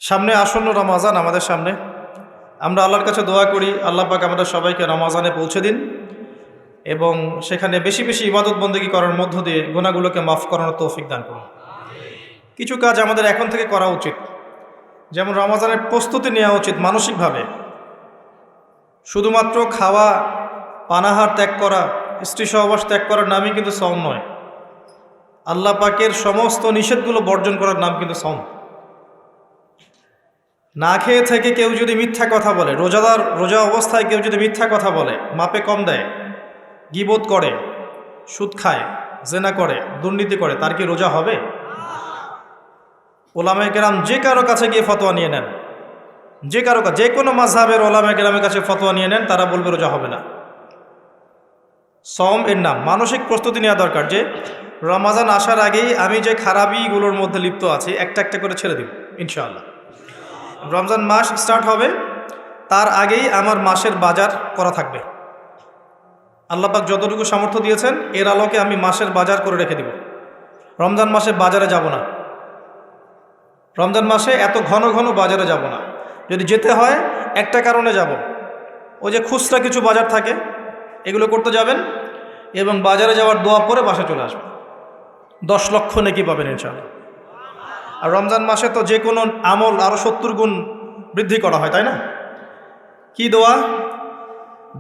সামনে আসন্ন রমাজান আমাদের সামনে। আমরা আল্লাহর কাছে দোয়া করি আল্লাহ পাক আমাদের সবাইকে রমাজানে পৌঁছে দিন এবং সেখানে বেশি বেশি ইবাদত বন্দেগী করার মধ্য দিয়ে গুনাহগুলোকে মাফ করানোর তৌফিক দান করুন। কিছু কাজ আমাদের এখন থেকে করা উচিত, যেমন রমাজানের প্রস্তুতি নেওয়া উচিত মানসিকভাবে। শুধুমাত্র খাওয়া পানাহার ত্যাগ করা, স্ত্রী সহবাস ত্যাগ করার নামই কিন্তু সওম নয়। আল্লাহ পাকের সমস্ত নিষেধগুলো বর্জন করার নাম কিন্তু সওম। না খেয়ে থেকে কেউ যদি মিথ্যা কথা বলে, রোজা অবস্থায় কেউ যদি মিথ্যা কথা বলে, মাপে কম দেয়, গীবত করে, সুদ খায়, জেনা করে, দুর্নীতি করে, তার কি রোজা হবে? ওলামায়ে কেরাম যে কারো কাছে গিয়ে ফতোয়া নিয়ে নেন, যে কোনো মাযহাবের ওলামায়ে কেরামের কাছে ফতোয়া নিয়ে নেন, তারা বলবে রোজা হবে না। সওম এর নাম। মানসিক প্রস্তুতি নেওয়া দরকার যে রমাজান আসার আগেই আমি যে খারাপিগুলোর মধ্যে লিপ্ত আছি একটা একটা করে ছেড়ে দিব ইনশাআল্লাহ। রমজান মাস স্টার্ট হবে, তার আগেই আমার মাসের বাজার করা থাকবে। আল্লাহ পাক যতটুকু সামর্থ্য দিয়েছেন এর আলোকে আমি মাসের বাজার করে রেখে দিব। রমজান মাসে বাজারে যাব না, রমজান মাসে এত ঘন ঘন বাজারে যাব না। যদি যেতে হয় একটা কারণে যাব, ওই যে খুচরা কিছু বাজার থাকে এগুলো করতে যাবেন এবং বাজারে যাওয়ার দোয়া পরে বাসা চলে আসবেন। 10 লক্ষ নেকি পাবেন ইনশাআল্লাহ। আর রমজান মাসে তো যে কোনো আমল আরও 70 গুণ বৃদ্ধি করা হয়, তাই না? কি দোয়া?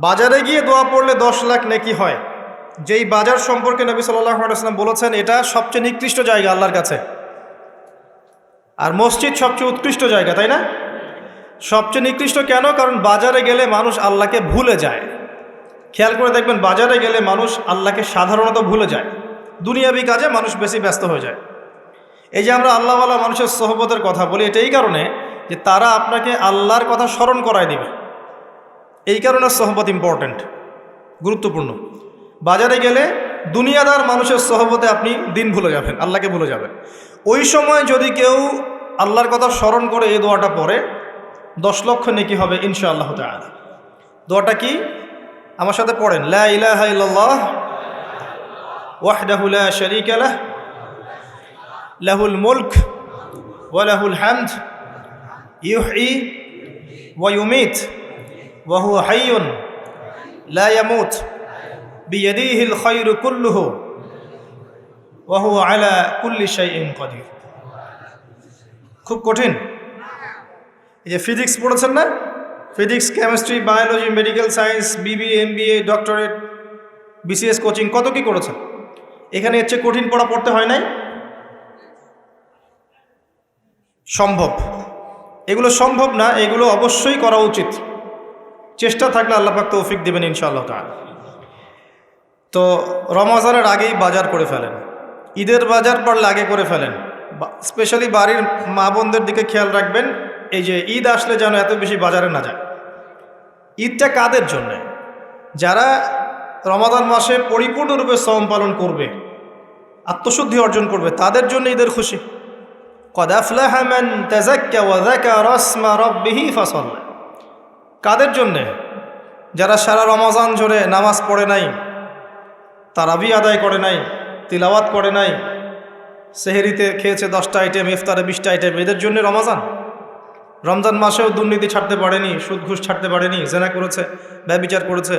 বাজারে গিয়ে দোয়া পড়লে 10 লাখ নেকি হয়। যেই বাজার সম্পর্কে নবী সাল্লাল্লাহু আলাইহি ওয়াসাল্লাম বলেছেন এটা সবচেয়ে নিকৃষ্ট জায়গা আল্লাহর কাছে, আর মসজিদ সবচেয়ে উৎকৃষ্ট জায়গা, তাই না? সবচেয়ে নিকৃষ্ট কেন? কারণ বাজারে গেলে মানুষ আল্লাহকে ভুলে যায়। খেয়াল করে দেখবেন, বাজারে গেলে মানুষ আল্লাহকে সাধারণত ভুলে যায়, দুনিয়াবি কাজে মানুষ বেশি ব্যস্ত হয়ে যায়। এই যে আমরা আল্লাহওয়ালা মানুষের সোহবতের কথা বলি, এটা এই কারণে যে তারা আপনাকে আল্লাহর কথা স্মরণ করায় দিবে। এই কারণে সোহবত ইম্পর্ট্যান্ট, গুরুত্বপূর্ণ। বাজারে গেলে দুনিয়াদার মানুষের সোহবতে আপনি দিন ভুলে যাবেন, আল্লাহকে ভুলে যাবেন। ওই সময় যদি কেউ আল্লাহর কথা স্মরণ করে এই দোয়াটা পড়ে 10 লক্ষ নেকি হবে ইনশাআল্লাহ তাআলা। দোয়াটা কি? আমার সাথে পড়েন, লা ইলাহা ইল্লাল্লাহ ওয়াহদাহু লা শারীকা লাহ লাহুল মুলক ওয়া লাহুল হামদ ইউহয়ী ওয়া ইউমীত ওয়া হুয়া হাইয়ুন লা ইয়ামুত বিয়াদিহিল খায়রু কুল্লুহু ওয়া হুয়া আলা কুল্লি শাইইন কাদির। খুব কঠিন। এই যে ফিজিক্স পড়েছেন না, physics, chemistry, biology, medical science, BBA, MBA, doctorate, BCS coaching, কত কি করেছেন, এখানে এর চেয়ে কঠিন পড়া পড়তে হয় নাই? সম্ভব। এগুলো সম্ভব না, এগুলো অবশ্যই করা উচিত। চেষ্টা থাকলে আল্লাহ পাক তৌফিক দেবেন ইনশাআল্লাহ তাআলা। তো রমজানের আগেই বাজার করে ফেলেন, ঈদের বাজার পারলে আগে করে ফেলেন। স্পেশালি বাড়ির মা বোনদের দিকে খেয়াল রাখবেন, এই যে ঈদ আসলে যেন এত বেশি বাজারে না যায়। ঈদটা কাদের জন্যে? যারা রমাদান মাসে পরিপূর্ণরূপে সওম পালন করবে, আত্মশুদ্ধি অর্জন করবে, তাদের জন্য ঈদের খুশি। ক্বাদ আফলাহা মান তাযাক্কা ওয়া যাকারা ইসমা রাব্বিহি ফাসাল্লা। কাদের জন্যে? যারা সারা রমাজান জুড়ে নামাজ পড়ে নাই, তারাবি আদায় করে নাই, তিলাওয়াত করে নাই, সেহরিতে খেয়েছে 10টা আইটেম, ইফতারে 20টা আইটেম, এদের জন্য রমাজান। রমজান মাসেও দুর্নীতি ছাড়তে পারেনি, সুদ ঘুষ ছাড়তে পারেনি, জেনা করেছে, ব্যভিচার করেছে,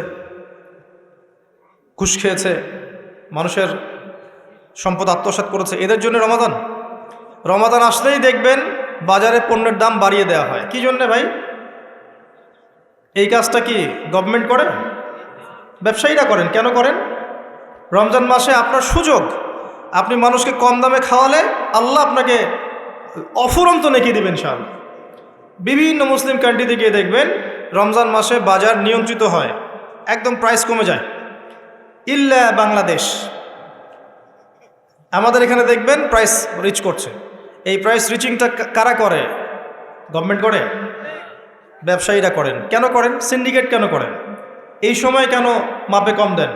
ঘুষ খেয়েছে, মানুষের সম্পদ আত্মসাৎ করেছে, এদের জন্য রমাদান। রমাদান আসলেই দেখবেন বাজারে পণ্যের দাম বাড়িয়ে দেওয়া হয়। কি জন্যে ভাই? এই কাজটা কি গভর্নমেন্ট করে? ব্যবসায়ীরা করেন। কেন করেন? রমজান মাসে আপনার সুযোগ, আপনি মানুষকে কম দামে খাওয়ালে আল্লাহ আপনাকে অফুরন্ত নেকি দেবেন ইনশাআল্লাহ। বিভিন্ন মুসলিম কান্ট্রিতে গিয়ে দেখবেন রমজান মাসে বাজার নিয়ন্ত্রিত হয়, একদম প্রাইস কমে যায়। ইল্লা বাংলাদেশ, আমাদের এখানে দেখবেন প্রাইস রিচ করছে। এই প্রাইস রিচিংটা কারা করে? গভর্নমেন্ট করে? ব্যবসায়ীরা করেন। কেন করেন? সিন্ডিকেট কেন করেন? এই সময় কেন মাপে কম দেন?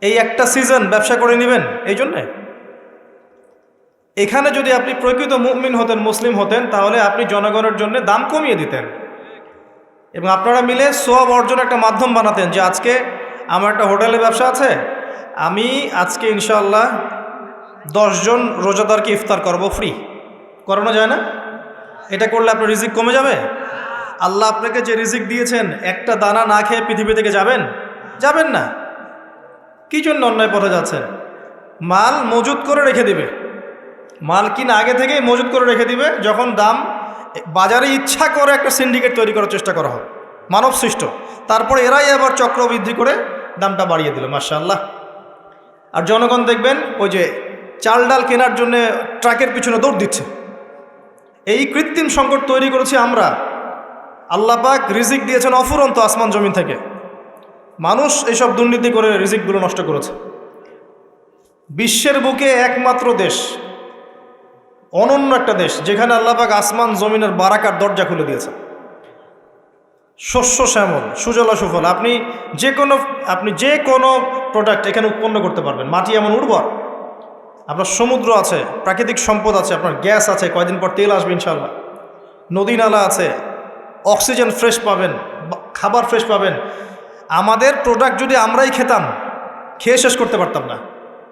এই একটা সিজন ব্যবসা করে নেবেন এই জন্যে? এখানে যদি আপনি প্রকৃত মুমিন হতেন, মুসলিম হতেন, তাহলে আপনি জনগণের জন্য দাম কমিয়ে দিতেন এবং আপনারা মিলে সওয়াব অর্জন একটা মাধ্যম বানাতেন যে আজকে আমার একটা হোটেলে ব্যবসা আছে, আমি আজকে ইনশাআল্লাহ 10 জন রোজাদারকে ইফতার করব ফ্রি। করানো যায় না? এটা করলে আপনার রিজিক কমে যাবে? আল্লাহ আপনাকে যে রিজিক দিয়েছেন, একটা দানা না খেয়ে পৃথিবী থেকে যাবেন? যাবেন না। কি জন্য অন্যায় পথে যাচ্ছেন? মাল মজুত করে রেখে দিবে, মাল কিনা আগে থেকেই মজুত করে রেখে দিবে, যখন দাম বাজারে ইচ্ছা করে একটা সিন্ডিকেট তৈরি করার চেষ্টা করা হবে, মানব সৃষ্ট। তারপরে এরাই আবার চক্র বৃদ্ধি করে দামটা বাড়িয়ে দিল, মাশাআল্লাহ। আর জনগণ দেখবেন ওই যে চাল ডাল কেনার জন্য ট্রাকের পিছনে দৌড় দিচ্ছে। এই কৃত্রিম সংকট তৈরি করেছি আমরা। আল্লাহ পাক রিজিক দিয়েছেন অফুরন্ত আসমান জমিন থেকে, মানুষ এইসব দুর্নীতি করে রিজিকগুলো নষ্ট করেছে। বিশ্বের বুকে একমাত্র দেশ, অনন্য একটা দেশ, যেখানে আল্লাহ পাক আসমান জমিনের বারাকার দরজা খুলে দিয়েছে। শস্য শ্যামল, সুজলা সুফল, আপনি যে কোনো প্রোডাক্ট এখানে উৎপন্ন করতে পারবেন। মাটি এমন উর্বর, আপনার সমুদ্র আছে, প্রাকৃতিক সম্পদ আছে, আপনার গ্যাস আছে, কয়দিন পর তেল আসবে ইনশাল্লাহ, নদী নালা আছে, অক্সিজেন ফ্রেশ পাবেন, খাবার ফ্রেশ পাবেন। আমাদের প্রোডাক্ট যদি আমরাই খেতাম, খেয়ে শেষ করতে পারতাম না,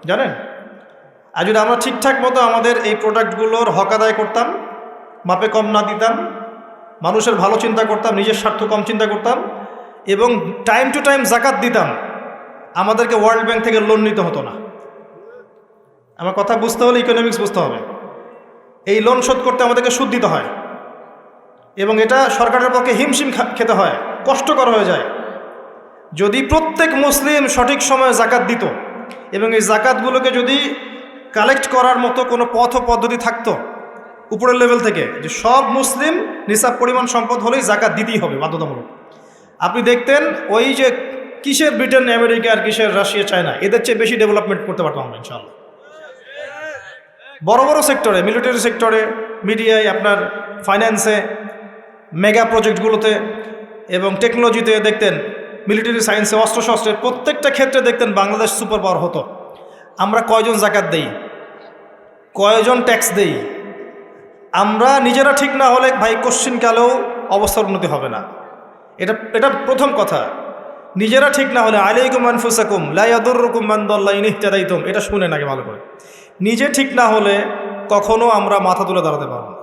জানেন। আর যদি আমরা ঠিকঠাক মতো আমাদের এই প্রোডাক্টগুলোর হক আদায় করতাম, মাপে কম না দিতাম, মানুষের ভালো চিন্তা করতাম, নিজের স্বার্থ কম চিন্তা করতাম, এবং টাইম টু টাইম জাকাত দিতাম, আমাদেরকে ওয়ার্ল্ড ব্যাংক থেকে লোন নিতে হতো না। আমার কথা বুঝতে হলে ইকোনমিক্স বুঝতে হবে। এই লোন শোধ করতে আমাদেরকে সুদ দিতে হয়, এবং এটা সরকারের পক্ষে হিমশিম খেতে হয়, কষ্টকর হয়ে যায়। যদি প্রত্যেক মুসলিম সঠিক সময়ে জাকাত দিত, এবং এই জাকাতগুলোকে যদি কালেক্ট করার মতো কোনো পথ পদ্ধতি থাকতো উপরের লেভেল থেকে, যে সব মুসলিম নিসাব পরিমাণ সম্পদ হলেই জাকাত দিতেই হবে বাধ্যতামূলক, আপনি দেখতেন ওই যে কিসের ব্রিটেন, আমেরিকা, আর কিসের রাশিয়া, চায়না, এদের চেয়ে বেশি ডেভেলপমেন্ট করতে পারতাম আমরা ইনশাআল্লাহ। বড় বড় সেক্টরে, মিলিটারি সেক্টরে, মিডিয়ায়, আপনার ফাইন্যান্সে, মেগা প্রজেক্টগুলোতে এবং টেকনোলজিতে দেখতেন, মিলিটারি সায়েন্সে, অস্ত্রশস্ত্রের প্রত্যেকটা ক্ষেত্রে দেখতেন বাংলাদেশ সুপার পাওয়ার হতো। আমরা কয়জন জাকাত দেই, কয়জন ট্যাক্স দেই? আমরা নিজেরা ঠিক না হলে ভাই কোশ্চিনকালেও অবস্থার উন্নতি হবে না। এটা প্রথম কথা। নিজেরা ঠিক না হলে আলাইকুম আনফুসাকুম লা ইয়াদুররুকুম মান দাল্লা ইন ইহতাদাইতুম, এটা শুনেন আগে ভালো করে। নিজে ঠিক না হলে কখনো আমরা মাথা তুলে দাঁড়াতে পারব না।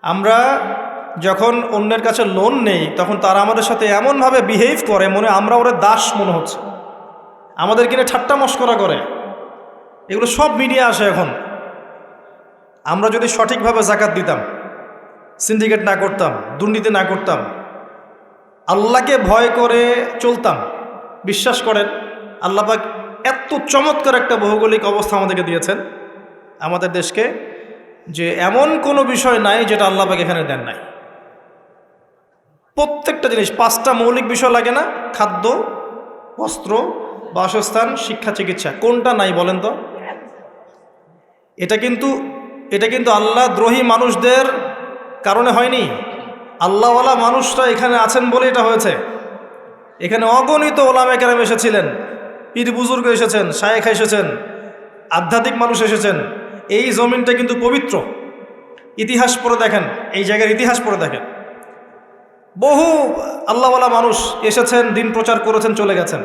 আমরা যখন অন্যের কাছে লোন নেই, তখন তারা আমাদের সাথে এমনভাবে বিহেভ করে, মনে আমরা ওরা দাস মনে হচ্ছে, আমাদের কিনে ঠাট্টা মশকরা করে। এগুলো সব মিডিয়া আসে এখন। আমরা যদি সঠিকভাবে জাকাত দিতাম, সিন্ডিকেট না করতাম, দুর্নীতি না করতাম, আল্লাহকে ভয় করে চলতাম, বিশ্বাস করেন আল্লাহ পাক এত চমৎকার একটা ভৌগোলিক অবস্থা আমাদেরকে দিয়েছেন আমাদের দেশকে, যে এমন কোনো বিষয় নাই যেটা আল্লাহ পাক এখানে দেন নাই। প্রত্যেকটা জিনিস, 5টা মৌলিক বিষয় লাগে না? খাদ্য, বস্ত্র, বাসস্থান, শিক্ষা, চিকিৎসা। কোনটা নাই বলেন তো? এটা কিন্তু আল্লাহ দ্রোহী মানুষদের কারণে হয়নি। আল্লাহওয়ালা মানুষরা এখানে আছেন বলে এটা হয়েছে। এখানে অগণিত ওলামে কেরাম এসেছিলেন, পীর বুজুর্গ এসেছেন, শায়েখ এসেছেন, আধ্যাত্মিক মানুষ এসেছেন। এই জমিনটা কিন্তু পবিত্র। ইতিহাস পড়ে দেখেন, এই জায়গার ইতিহাস পড়ে দেখেন, বহু আল্লাহওয়ালা মানুষ এসেছেন, দিন প্রচার করেছেন, চলে গেছেন।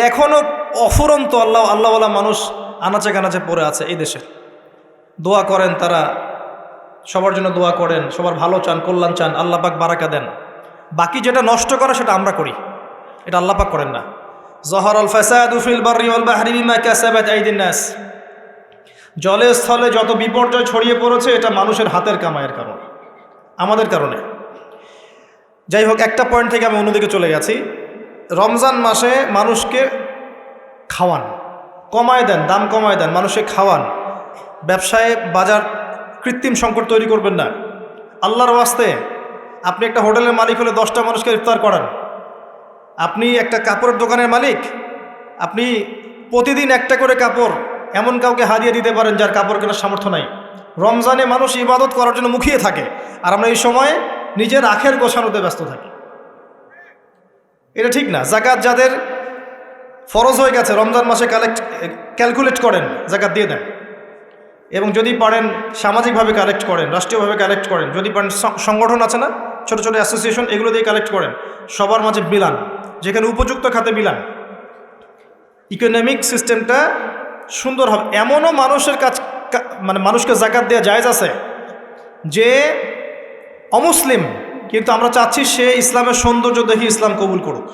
এখনও অফুরন্ত আল্লাহওয়ালা মানুষ আনাচে কানাচে পড়ে আছে এই দেশে। দোয়া করেন তারা, সবার জন্য দোয়া করেন, সবার ভালো চান, কল্যাণ চান, আল্লাহ পাক বারাকা দেন। বাকি যেটা নষ্ট করে সেটা আমরা করি, এটা আল্লাহ পাক করেন না। যহরাল ফাসাদু ফিল বাররি ওয়াল বাহরি বিমা কাসাবাত আইদিন নাস। জলে স্থলে যত বিপর্যয় ছড়িয়ে পড়েছে, এটা মানুষের হাতের কামাইয়ের কারণে, আমাদের কারণে। যাই হোক, একটা পয়েন্ট থেকে আমি অন্যদিকে চলে গেছি। রমজান মাসে মানুষকে খাওয়ান, কমায় দেন, দাম কমায় দেন, মানুষকে খাওয়ান। ব্যবসায় বাজার কৃত্রিম সংকট তৈরি করবেন না। আল্লাহর ওয়াস্তে আপনি একটা হোটেলের মালিক হলে 10টা মানুষকে ইফতার করান। আপনি একটা কাপড়ের দোকানের মালিক, আপনি প্রতিদিন একটা করে কাপড় এমন কাউকে হারিয়ে দিতে পারেন যার কাপড় কেনার সামর্থ্য নাই। রমজানে মানুষ ইবাদত করার জন্য মুখিয়ে থাকে, আর আমরা এই সময় নিজের আখের গোছানোতে ব্যস্ত থাকি। এটা ঠিক না। জাকাত যাদের ফরজ হয়ে গেছে, রমজান মাসে ক্যালকুলেট করেন, জাকাত দিয়ে দেন। এবং যদি পারেন সামাজিকভাবে কালেক্ট করেন, রাষ্ট্রীয়ভাবে কালেক্ট করেন। যদি পারেন সংগঠন আছে না, ছোট ছোট অ্যাসোসিয়েশন, এগুলো দিয়ে কালেক্ট করেন, সবার মাঝে বিলান, যেখানে উপযুক্ত খাতে বিলান। ইকোনমিক সিস্টেমটা সুন্দর হবে। এমনও মানুষের কাজ, মানে মানুষকে জাকাত দেওয়া জায়েজ আছে যে অমুসলিম, কিন্তু আমরা চাচ্ছি সে ইসলামের সৌন্দর্য দেখি ইসলাম কবুল করুক।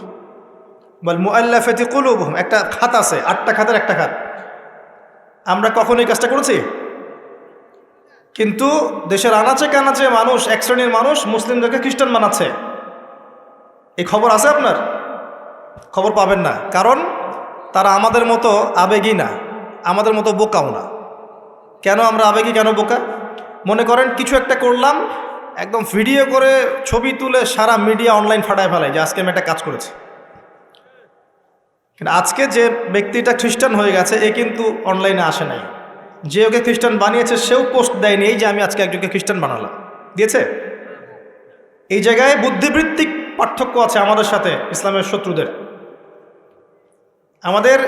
বল মুআল্লাফাতি কুলুবুহুম, একটা খাত আছে, 8টা খাতের একটা খাত। আমরা কখনো এই কাজটা করেছি? কিন্তু দেশের আনাচে কানাচে মানুষ, এক শ্রেণীর মানুষ মুসলিমদেরকে খ্রিস্টান বানাচ্ছে। এই খবর আছে আপনার? খবর পাবেন না, কারণ তারা আমাদের মতো আবেগী না, আমাদের মতো বোকাও না। কেন আমরা আবেগী, কেন বোকা? মনে করেন কিছু একটা করলাম, একদম ভিডিও করে ছবি তুলে সারা মিডিয়া অনলাইন ফাটায় ফেলাই যে আজকে আমি একটা কাজ করেছি। কিন্তু আজকে যে ব্যক্তিটা খ্রিস্টান হয়ে গেছে এ কিন্তু অনলাইনে আসে নাই। যে ওকে খ্রিস্টান বানিয়েছে সেও পোস্ট দেয়নি এই যে আমি আজকে একজনকে খ্রিস্টান বানালাম, দিয়েছে? এই জায়গায় বুদ্ধিবৃত্তিক পার্থক্য আছে আমাদের সাথে ইসলামের শত্রুদের। আমাদের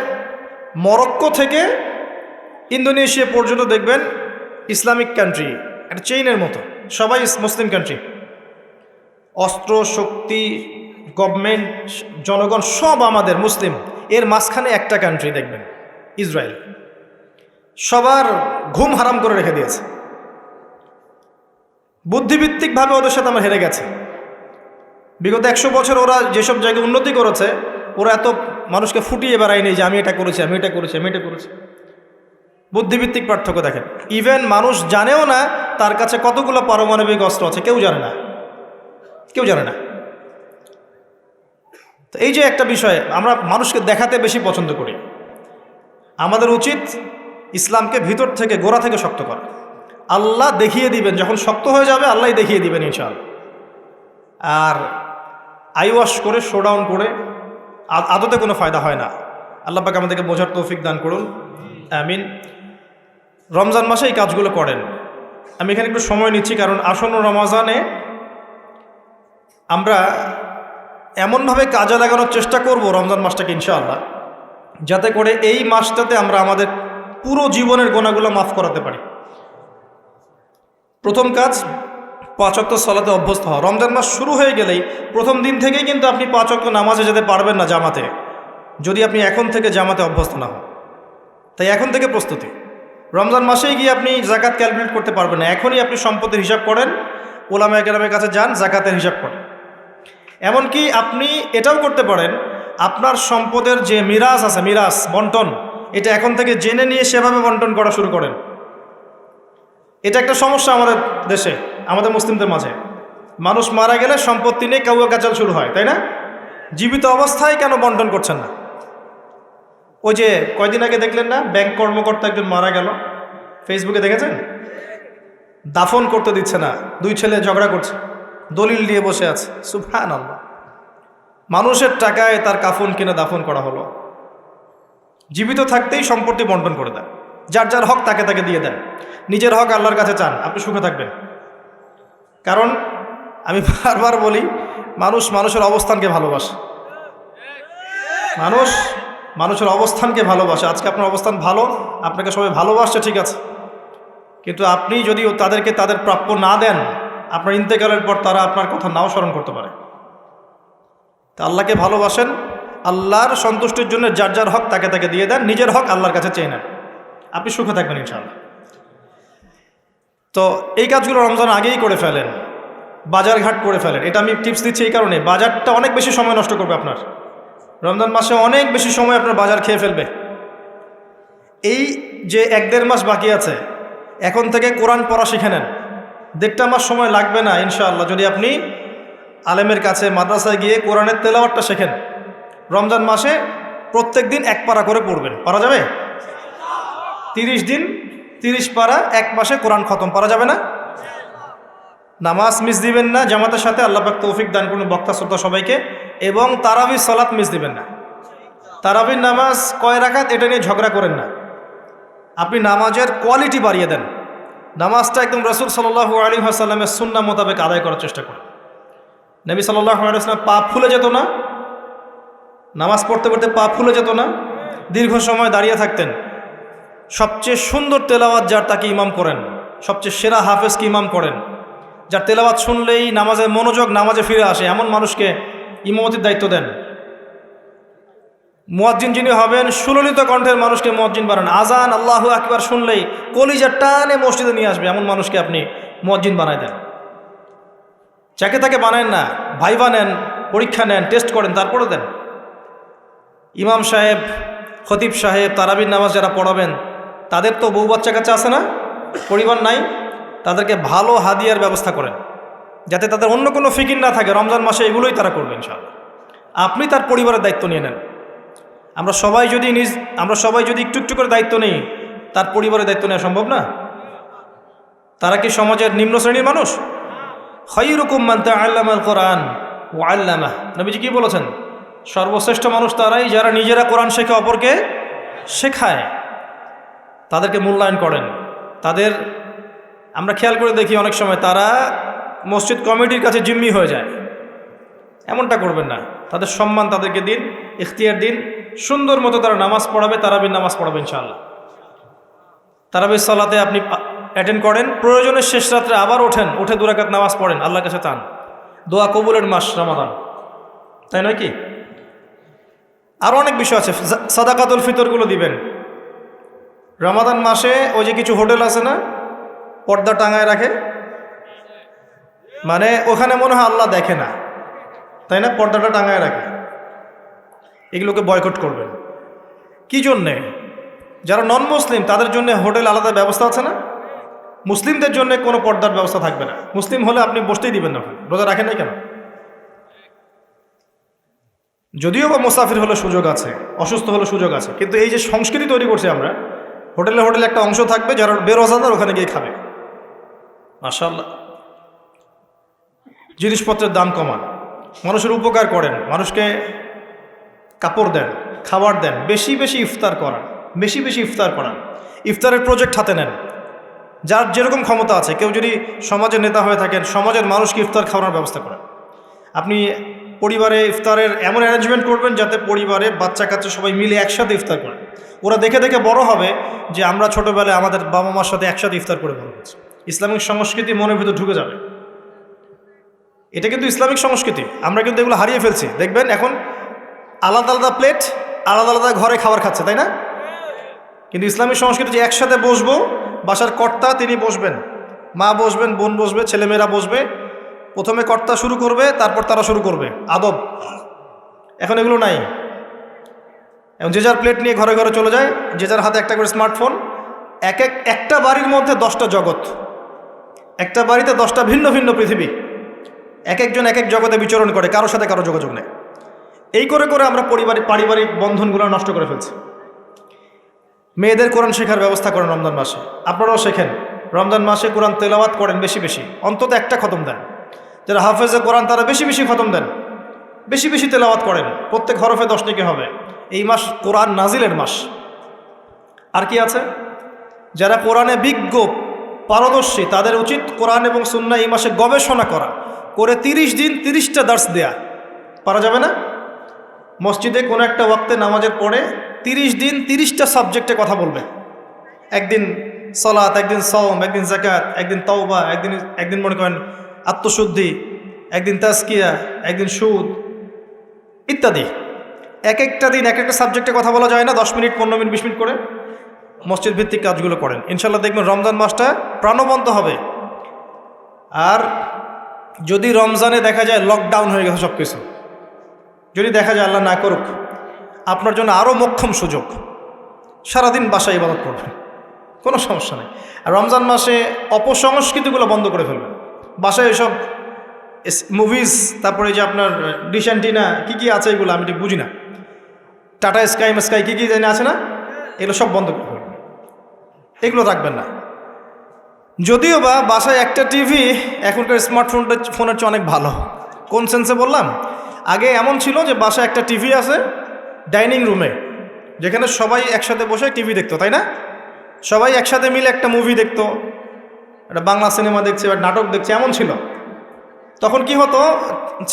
মরক্কো থেকে ইন্দোনেশিয়া পর্যন্ত দেখবেন ইসলামিক কান্ট্রি, একটা চেইনের মতো, সবাই মুসলিম কান্ট্রি। অস্ত্র শক্তি, গভর্নমেন্ট, জনগণ সব আমাদের মুসলিম। এর মাঝখানে একটা কান্ট্রি দেখবেন ইসরায়েল, সবার ঘুম হারাম করে রেখে দিয়েছে। বুদ্ধিভিত্তিকভাবে ওদের সাথে আমরা হেরে গেছে। বিগত 100 বছর ওরা যেসব জায়গায় উন্নতি করেছে, ওরা এত মানুষকে ফুটিয়ে বেড়ায়নি যে আমি এটা করেছি, আমি এটা করেছি, আমি এটা করেছি। বুদ্ধিভিত্তিক পার্থক্য দেখেন। ইভেন মানুষ জানেও না তার কাছে কতগুলো পারমাণবিক অস্ত্র আছে, কেউ জানে না, কেউ জানে না। তো এই যে একটা বিষয়, আমরা মানুষকে দেখাতে বেশি পছন্দ করি। আমাদের উচিত ইসলামকে ভিতর থেকে, গোড়া থেকে শক্ত করা। আল্লাহ দেখিয়ে দিবেন, যখন শক্ত হয়ে যাবে আল্লাহ দেখিয়ে দিবেন ইনশাআল্লাহ। আর আইওয়াশ করে, শোডাউন করে আদতে কোনো ফায়দা হয় না। আল্লাহ পাক আমাদেরকে বোঝার তৌফিক দান করুন, আমিন। রমজান মাসে এই কাজগুলো করেন। আমি এখানে একটু সময় নিচ্ছি, কারণ আসন্ন রমজানে আমরা এমনভাবে কাজে লাগানোর চেষ্টা করব রমজান মাসটাকে ইনশাআল্লাহ, যাতে করে এই মাসটাতে আমরা আমাদের পুরো জীবনের গোনাগুলো মাফ করাতে পারি। প্রথম কাজ 5 ওয়াক্ত সালাতে অভ্যস্ত হওয়া। রমজান মাস শুরু হয়ে গেলেই প্রথম দিন থেকেই কিন্তু আপনি 5 ওয়াক্ত নামাজে যেতে পারবেন না জামাতে, যদি আপনি এখন থেকে জামাতে অভ্যস্ত না হন। তাই এখন থেকে প্রস্তুতি। রমজান মাসেই গিয়ে আপনি জাকাত ক্যালকুলেট করতে পারবেন না, এখনই আপনি সম্পদের হিসাব করেন, ওলামায়ে কেরামের কাছে যান, জাকাতের হিসাব করেন। এমনকি আপনি এটাও করতে পারেন, আপনার সম্পদের যে মিরাস আছে, মিরাস বন্টন, এটা এখন থেকে জেনে নিয়ে সেভাবে বন্টন করা শুরু করেন। এটা একটা সমস্যা আমাদের দেশে, আমাদের মুসলিমদের মাঝে। মানুষ মারা গেলে সম্পত্তি নিয়ে কাউয়া কাচাল শুরু হয়, তাই না? জীবিত অবস্থায় কেন বন্টন করছেন না? ওই যে কয়দিন আগে দেখলেন না, ব্যাংক কর্মকর্তা একজন মারা গেল, ফেসবুকে দেখেছেন? দাফন করতে দিচ্ছে না, 2 ছেলে ঝগড়া করছে, দলিল নিয়ে বসে আছে। সুবহানাল্লাহ, মানুষের টাকায় তার কাফন কিনে দাফন করা হলো। জীবিত থাকতেই সম্পত্তি বন্টন করে দেন, যার যার হক তাকে তাকে দিয়ে দেন, নিজের হক আল্লাহর কাছে চান, আপনি সুখে থাকবেন। কারণ আমি বারবার বলি, মানুষ মানুষের অবস্থানকে ভালোবাসে, মানুষ মানুষের অবস্থানকে ভালোবাসে। আজকে আপনার অবস্থান ভালো, আপনাকে সবাই ভালোবাসছে, ঠিক আছে, কিন্তু আপনি যদি তাদেরকে তাদের প্রাপ্য না দেন, আপনার ইন্তেকালের পর তারা আপনার কথা নাও স্মরণ করতে পারে। তা আল্লাহকে ভালোবাসেন, আল্লাহর সন্তুষ্টির জন্য যার যার হক তাকে তাকে দিয়ে দেন, নিজের হক আল্লাহর কাছে চেয়ে নেন, আপনি সুখে থাকবেন ইনশাআল্লাহ। তো এই কাজগুলো রমজান আগেই করে ফেলেন, বাজারঘাট করে ফেলেন। এটা আমি টিপস দিচ্ছি এই কারণে, বাজারটা অনেক বেশি সময় নষ্ট করবে আপনার। রমজান মাসে অনেক বেশি সময় আপনার বাজার খেয়ে ফেলবে। এই যে 1-1.5 মাস বাকি আছে, এখন থেকে কোরআন পড়া শিখে নেন। 1.5 মাস সময় লাগবে না ইনশাআল্লাহ, যদি আপনি আলেমের কাছে মাদ্রাসায় গিয়ে কোরআনের তেলাওয়াতটা শেখেন। রমজান মাসে প্রত্যেক দিন 1 পারা করে পড়বেন, পারা যাবে? 30 দিন 30 পারা, 1 মাসে কোরআন খতম, পারা যাবে না? নামাজ মিস দিবেন না জামাতের সাথে, আল্লাহ পাক তৌফিক দান করুন বক্তা শ্রোতা সবাইকে। এবং তারাবির সালাত মিস দিবেন না। তারাবির নামাজ কয় রাকাত এটা নিয়ে ঝগড়া করেন না, আপনি নামাজের কোয়ালিটি বাড়িয়ে দেন। নামাজটা একদম রাসূল সাল্লাল্লাহু আলাইহি ওয়াসাল্লামের সুন্নাহ মোতাবেক আদায় করার চেষ্টা করেন। নবী সাল্লাল্লাহু আলাইহি ওয়াসাল্লাম পা ফুলে যেত না, নামাজ পড়তে পড়তে পা ফুলে যেত না, দীর্ঘ সময় দাঁড়িয়ে থাকতেন। সবচেয়ে সুন্দর তেলাওয়াত যার, তাকে ইমাম করেন। সবচেয়ে সেরা হাফেজকে ইমাম করেন, যার তেলাওয়াত শুনলেই নামাজের মনোযোগ নামাজে ফিরে আসে, এমন মানুষকে ইমামতির দায়িত্ব দেন। মুয়াজ্জিন যিনি হবেন, সুললিত কণ্ঠের মানুষকে মুয়াজ্জিন বানান। আজান আল্লাহু আকবার শুনলেই কলিজা টানে মসজিদে নিয়ে আসবে, এমন মানুষকে আপনি মুয়াজ্জিন বানায় দেন। যাকে তাকে বানায় না, ভাইবা নেন, পরীক্ষা নেন, টেস্ট করেন, তারপরে দেন। ইমাম সাহেব, খতিব সাহেব, তারাবির নামাজ যারা পড়াবেন তাদের তো বউ বাচ্চা কাচ্চা আছে না, পরিবার নাই, তাদেরকে ভালো হাদিয়ার ব্যবস্থা করেন যাতে তাদের অন্য কোনো ফিকির না থাকে। রমজান মাসে এগুলোই তারা করবে ইনশাআল্লাহ। আপনি তার পরিবারের দায়িত্ব নিয়ে নেন। আমরা সবাই যদি একটু একটু করে দায়িত্ব নিই, তার পরিবারের দায়িত্ব নেওয়া সম্ভব না? তারা কি সমাজের নিম্ন শ্রেণীর মানুষ? খায়রুকুম মান তাআল্লামাল কোরআন ওয়া আল্লামাহ, নবীজি কি বলেছেন? সর্বশ্রেষ্ঠ মানুষ তারাই যারা নিজেরা কোরআন শেখে অপরকে শেখায়, তাদেরকে মূল্যায়ন করেন। আমরা খেয়াল করে দেখি অনেক সময় তারা মসজিদ কমিটির কাছে জিম্মি হয়ে যায়। এমনটা করবেন না, তাদের সম্মান তাদেরকে দিন, ইখতিয়ার দিন। সুন্দর মতো তারা নামাজ পড়াবে, তারাবির নামাজ পড়াবে ইনশাআল্লাহ। তারাবির সালাতে আপনি অ্যাটেন্ড করেন, প্রয়োজনের শেষ রাত্রে আবার উঠে 2 রাকাত নামাজ পড়েন, আল্লাহর কাছে চান। দোয়া কবুলের মাস রমাদান, তাই নয় কি? আরও অনেক বিষয় আছে। সাদাকাতুল ফিতরগুলো দিবেন রমাদান মাসে। ওই যে কিছু হোটেল আছে না, পর্দা টাঙায় রাখে, মানে ওখানে মনে হয় আল্লাহ দেখে না, তাই না? পর্দাটা টাঙায় রাখে। এগুলোকে বয়কট করবেন। কি জন্যে? যারা নন মুসলিম তাদের জন্য হোটেল আলাদা ব্যবস্থা আছে না? মুসলিমদের জন্য কোনো পর্দার ব্যবস্থা থাকবে না। মুসলিম হলে আপনি বসতেই দিবেন না, রোজা রাখেন নাই কেন? যদিও বা মুসাফির হলে সুযোগ আছে, অসুস্থ হলে সুযোগ আছে, কিন্তু এই যে সংস্কৃতি তৈরি করছি আমরা, হোটেলে একটা অংশ থাকবে যারা বেরোজাদার ওখানে গিয়ে খাবে। মাশাআল্লাহ। জিনিসপত্রের দাম কমান, মানুষের উপকার করেন, মানুষকে কাপড় দেন, খাবার দেন, বেশি বেশি ইফতার করান। ইফতারের প্রজেক্ট হাতে নেন। যার যেরকম ক্ষমতা আছে, কেউ যদি সমাজের নেতা হয়ে থাকেন, সমাজের মানুষকে ইফতার খাওয়ানোর ব্যবস্থা করেন। আপনি পরিবারে ইফতারের এমন অ্যারেঞ্জমেন্ট করবেন যাতে পরিবারে বাচ্চা কাচ্চা সবাই মিলে একসাথে ইফতার করে। ওরা দেখে দেখে বড় হবে যে আমরা ছোটোবেলায় আমাদের বাবা মার সাথে একসাথে ইফতার করে বড় হয়েছি। ইসলামিক সংস্কৃতি মনের ভিতর ঢুকে যাবে। এটা কিন্তু ইসলামিক সংস্কৃতি, আমরা কিন্তু এগুলো হারিয়ে ফেলছি। দেখবেন এখন আলাদা আলাদা প্লেট, আলাদা আলাদা ঘরে খাবার খাচ্ছে, তাই না? কিন্তু ইসলামিক সংস্কৃতি যে একসাথে বসবো, বাসার কর্তা তিনি বসবেন, মা বসবেন, বোন বসবে, ছেলেমেয়েরা বসবে, প্রথমে কর্তা শুরু করবে, তারপর তারা শুরু করবে আদব। এখন এগুলো নাই। এখন যে যার প্লেট নিয়ে ঘরে ঘরে চলে যায়, যে যার হাতে একটা করে স্মার্টফোন। একটা বাড়ির মধ্যে 10টা জগৎ, একটা বাড়িতে 10টা ভিন্ন ভিন্ন পৃথিবী। একজন এক এক জগতে বিচরণ করে, কারোর সাথে কারো যোগাযোগ নেই। এই করে করে আমরা পারিবারিক বন্ধনগুলো নষ্ট করে ফেলছি। মেয়েদের কোরআন শেখার ব্যবস্থা করেন রমজান মাসে, আপনারাও শেখেন। রমজান মাসে কোরআন তেলাওয়াত করেন বেশি বেশি, অন্তত একটা খতম দেন। যারা হাফেজে কোরআন তারা বেশি বেশি খতম দেন, বেশি বেশি তেলাওয়াত করেন, প্রত্যেক হরফে 10 নেকি হবে। এই মাস কোরআন নাজিলের মাস। আর কি আছে? যারা কোরআনে বিজ্ঞ পারদর্শী তাদের উচিত কোরআন এবং সুন্নাহ এই মাসে গবেষণা করে 30 দিন 30টা দার্স দেয়া। পারা যাবে না? মসজিদে কোনো একটা ওয়াক্তে নামাজের পরে 30 দিন 30টা সাবজেক্টে কথা বলবে। একদিন সালাত, একদিন সওম, একদিন যাকাত, একদিন তাওবা, একদিন মনে করেন আত্মশুদ্ধি, একদিন তাজকিয়া, একদিন সুদ ইত্যাদি। একটা দিন একটা সাবজেক্টে কথা বলা যায় না? 10 মিনিট, 15 মিনিট, 20 মিনিট করে মসজিদ ভিত্তিক কাজগুলো করেন। ইনশাল্লাহ দেখবেন রমজান মাসটা প্রাণবন্ত হবে। আর যদি রমজানে দেখা যায় লকডাউন হয়ে গেছে সব কিছু, যদি দেখা যায় আল্লাহ না করুক, আপনার জন্য আরও মোক্ষম সুযোগ, সারাদিন বাসায় ইবাদত করবেন, কোনো সমস্যা নেই। আর রমজান মাসে অপসংস্কৃতিগুলো বন্ধ করে ফেলবেন। বাসায় এসব মুভিজ, তারপরে যে আপনার ডিশ অ্যান্টিনা কী কী আছে এগুলো আমি ঠিক বুঝি না, টাটা স্কাই কী কী জানি আছে না, এগুলো সব বন্ধ করে ফেলবেন, এগুলো রাখবেন না। যদিও বা বাসায় একটা টিভি এখনকার ফোনের চেয়ে অনেক ভালো। কোন সেন্সে বললাম? আগে এমন ছিল যে বাসায় একটা টিভি আছে ডাইনিং রুমে, যেখানে সবাই একসাথে বসে টিভি দেখতো, তাই না? সবাই একসাথে মিলে একটা মুভি দেখতো, একটা বাংলা সিনেমা দেখছে বা নাটক দেখছে, এমন ছিল। তখন কি হতো,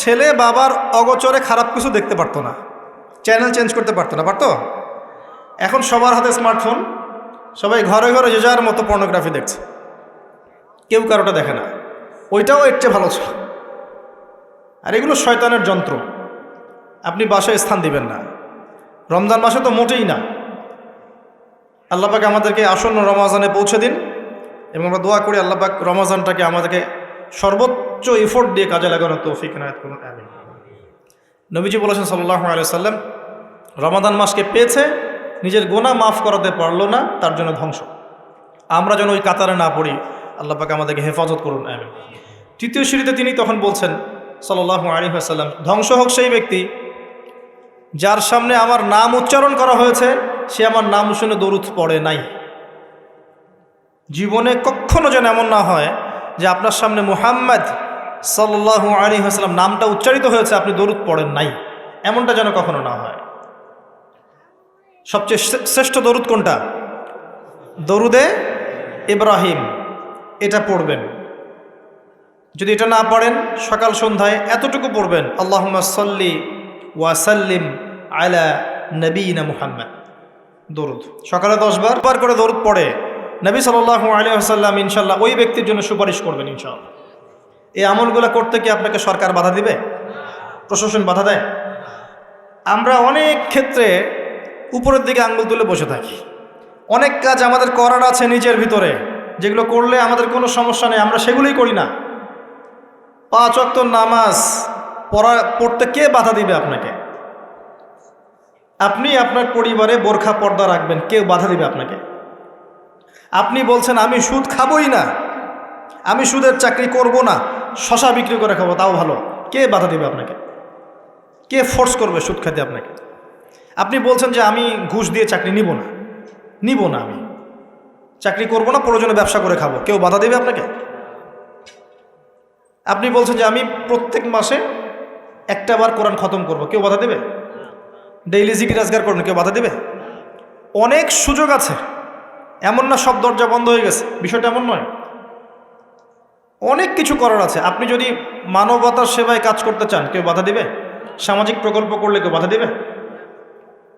ছেলে বাবার অগোচরে খারাপ কিছু দেখতে পারতো না, চ্যানেল চেঞ্জ করতে পারতো না, পারতো? এখন সবার হাতে স্মার্টফোন, সবাই ঘরে ঘরে যে যার মতো পর্নোগ্রাফি দেখছে, কেউ কারোটা দেখে না। ওইটাও এর চেয়ে ভালো ছিল। আর এগুলো শয়তানের যন্ত্র, আপনি বাসায় স্থান দিবেন না। রমজান মাসে তো মোটেই না। আল্লাহ পাক আমাদেরকে আসন্ন রমজানে পৌঁছে দিন এবং আমরা দোয়া করি আল্লাহ পাক রমজানটাকে আমাদেরকে সর্বোচ্চ এফোর্ট দিয়ে কাজে লাগানোর তৌফিক ইনায়াত করুন, আমিন। নবীজি বলেছেন সাল্লাল্লাহু আলাইহি ওয়াসাল্লাম, রমাদান মাসকে পেয়েছে, নিজের গুনাহ মাফ করাতে পারলো না, তার জন্য ধ্বংস। আমরা যেন ওই কাতারে না পড়ি, আল্লাহ পাক আমাদেরকে হেফাজত করুন, আমিন। তৃতীয় সিঁড়িতে তিনি তখন বলছেন সাল্লাল্লাহু আলাইহি ওয়াসাল্লাম, ধ্বংস হোক সেই ব্যক্তি যার সামনে আমার নাম উচ্চারণ করা হয়েছে, সে আমার নাম শুনে দরুদ পড়ে নাই। জীবনে কখনো যেন এমন না হয় যে আপনার সামনে মুহাম্মদ সাল্লাল্লাহু আলাইহি ওয়াসাল্লাম নামটা উচ্চারিত হয়েছে, আপনি দরুদ পড়েন নাই, এমনটা যেন কখনো না হয়। সবচেয়ে শ্রেষ্ঠ দরুদ কোনটা? দরুদে ইব্রাহিম, এটা পড়বেন। যদি এটা না পড়েন, সকাল সন্ধ্যায় এতটুকু পড়বেন, আল্লাহুম্মা সাল্লি ওয়া সাল্লিম আলা নবিয়িনা মুহাম্মদ। দরুদ সকালে 10 বার করে দরুদ পড়ে নবী সাল্লাল্লাহু আলাইহি ওয়াসাল্লাম ইনশাআল্লাহ ওই ব্যক্তির জন্য সুপারিশ করবেন ইনশাআল্লাহ। এই আমলগুলো করতে কি আপনাকে সরকার বাধা দিবে? প্রশাসন বাধা দেয়? আমরা অনেক ক্ষেত্রে উপরের দিকে আঙ্গুল তুলে বসে থাকি। অনেক কাজ আমাদের করার আছে নিজের ভিতরে, যেগুলো করলে আমাদের কোনো সমস্যা নেই, আমরা সেগুলোই করি না। 5 ওয়াক্ত নামাজ পড়তে কে বাধা দিবে আপনাকে? আপনি আপনার পরিবারে বোরখা পর্দা রাখবেন, কেউ বাধা দিবে আপনাকে? আপনি বলছেন আমি সুদ খাবই না, আমি সুদের চাকরি করব না, শশা বিক্রি করে খাবো, তাও ভালো, কে বাধা দিবে আপনাকে? কে ফোর্স করবে সুদ খেতে আপনাকে? আপনি বলছেন যে আমি ঘুষ দিয়ে চাকরি নিব না, আমি চাকরি করব না, প্রয়োজনে ব্যবসা করে খাবো, কেউ বাধা দেবে আপনাকে? আপনি বলছেন যে আমি প্রত্যেক মাসে একটা বার কোরআন খতম করব, কেউ বাধা দেবে? ডেইলি জিকির আজগার করবেন, কেউ বাধা দেবে? অনেক সুযোগ আছে, এমন না সব দরজা বন্ধ হয়ে গেছে, বিষয়টা এমন নয়। অনেক কিছু করার আছে। আপনি যদি মানবতার সেবায় কাজ করতে চান, কেউ বাধা দিবে? সামাজিক প্রকল্প করলে কেউ বাধা দিবে?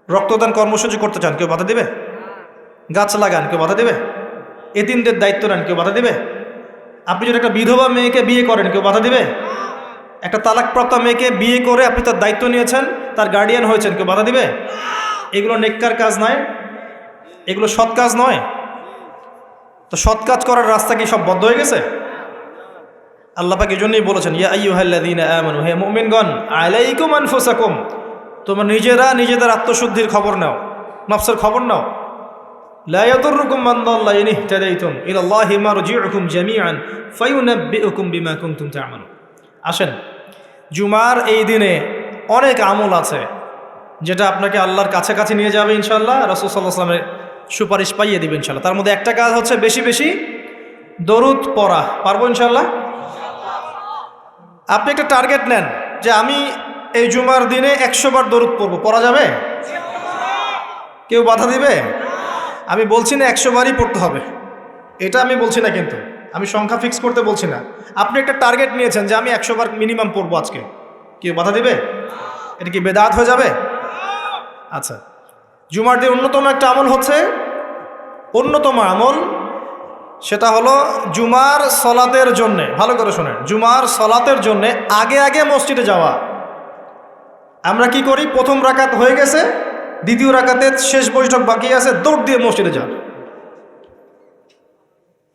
রক্তদান কর্মসূচি করতে চান, কেউ বাধা দিবে? গাছ লাগান, কেউ বাধা দিবে? এতিমদের দায়িত্ব নেন, কেউ বাধা দিবে? আপনি যদি একটা বিধবা মেয়েকে বিয়ে করেন, কেউ বাধা দিবে? একটা তালাকপ্রাপ্ত মেয়েকে বিয়ে করে আপনি তার দায়িত্ব নিয়েছেন, তার গার্ডিয়ান হয়েছেন, কেউ বাধা দিবে? এগুলো নেককার কাজ নয়, এগুলো সৎ কাজ নয়। তো সৎ কাজ করার রাস্তা কি সব বদ্ধ হয়ে গেছে? আল্লাহ পাক এই জন্যই বলেছেন, ইয়া আইয়ুহাল্লাযীনা আমানু, হে মুমিনগণ, আলাইকুম আনফুসাকুম, তোমরা নিজেরা নিজেদের আত্মশুদ্ধির খবর নাও, নফসের খবর নাও। লা ইয়াদুররুকুম মান দাল্লা ইন ইহতাদাইতুম ইলাল্লাহি মারজিউকুম জামিআন ফায়ুনাব্বিউকুম বিমা কুনতুম তা'মালুন। আসেন, জুমার এই দিনে অনেক আমল আছে যেটা আপনাকে আল্লাহর কাছাকাছি নিয়ে যাবে ইনশাআল্লাহ, রাসূল সাল্লাল্লাহু আলাইহি ওয়াসাল্লামের সুপারিশ পাইয়ে দিবে ইনশাআল্লাহ। তার মধ্যে একটা কাজ হচ্ছে বেশি বেশি দরুদ পড়া। পারবো ইনশাআল্লাহ? আপনি একটা টার্গেট নেন যে আমি এই জুমার দিনে 100 বার দরুদ পড়ব, পড়া যাবে? কেউ বাধা দিবে? আমি বলছি না 100 বারই পড়তে হবে, এটা আমি বলছি না, কিন্তু আমি সংখ্যা ফিক্স করতে বলছি না। আপনি একটা টার্গেট নিয়েছেন যে আমি 100 বার মিনিমাম পড়বো আজকে, কেউ বাধা দিবে? এটা কি বেদাত হয়ে যাবে? আচ্ছা, জুমার দিন অন্যতম একটা আমল হচ্ছে, অন্যতম আমল সেটা হলো জুমার সলাতের জন্যে, ভালো করে শোনেন, জুমার সলাতের জন্যে আগে আগে মসজিদে যাওয়া। আমরা কি করি? প্রথম রাকাত হয়ে গেছে, দ্বিতীয় রাকাতের শেষ বৈঠক বাকি আছে, দৌড় দিয়ে মসজিদে যান।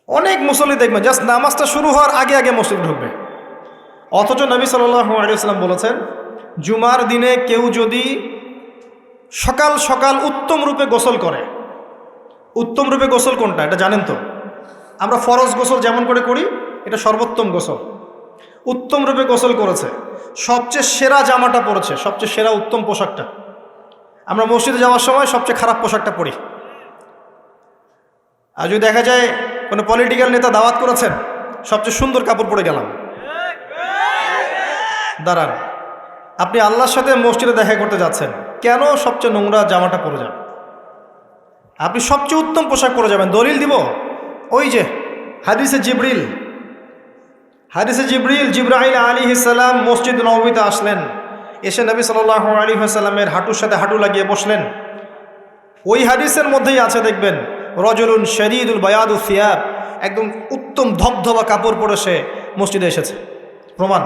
অনেক মুসল্লি দেখবেন জাস্ট নামাজটা শুরু হওয়ার আগে আগে মসজিদে ঢুকবে, অথচ নবী সাল্লাল্লাহু আলাইহি ওয়াসাল্লাম বলেছেন, জুমার দিনে কেউ যদি সকাল সকাল উত্তম রূপে গোসল করে, উত্তম রূপে গোসল কোনটা এটা জানেন তো? আমরা ফরজ গোসল যেমন করে করি, এটা সর্বোত্তম গোসল। উত্তম রূপে গোসল করেছে, সবচেয়ে সেরা জামাটা পরেছে, সবচেয়ে সেরা উত্তম পোশাকটা। আমরা মসজিদে যাওয়ার সময় সবচেয়ে খারাপ পোশাকটা পরি। আর যদি দেখা যায় কোনো পলিটিক্যাল নেতা দাওয়াত করেছেন, সবচেয়ে সুন্দর কাপড় পরে গেলাম, দাঁড়ান, আপনি আল্লাহর সাথে মসজিদে দেখা করতে যাচ্ছেন, কেন সবচেয়ে নোংরা জামাটা পরে যান? আপনি সবচেয়ে উত্তম পোশাক পরে যাবেন। দলিল দিব, ওই যে হাদিসে জিবরিল, জিবরাইল আলাইহিস সালাম মসজিদ নববীতে আসলেন, এসে নবী সাল্লাল্লাহু আলাইহি ওয়াসাল্লামের হাঁটুর সাথে হাঁটু লাগিয়ে বসলেন। ওই হাদিসের মধ্যেই আছে, দেখবেন, রজুলুন শরীদুল বায়াদু সিয়াব, একদম উত্তম ধবধবা কাপড় পরে সে মসজিদে এসেছে, প্রমাণ।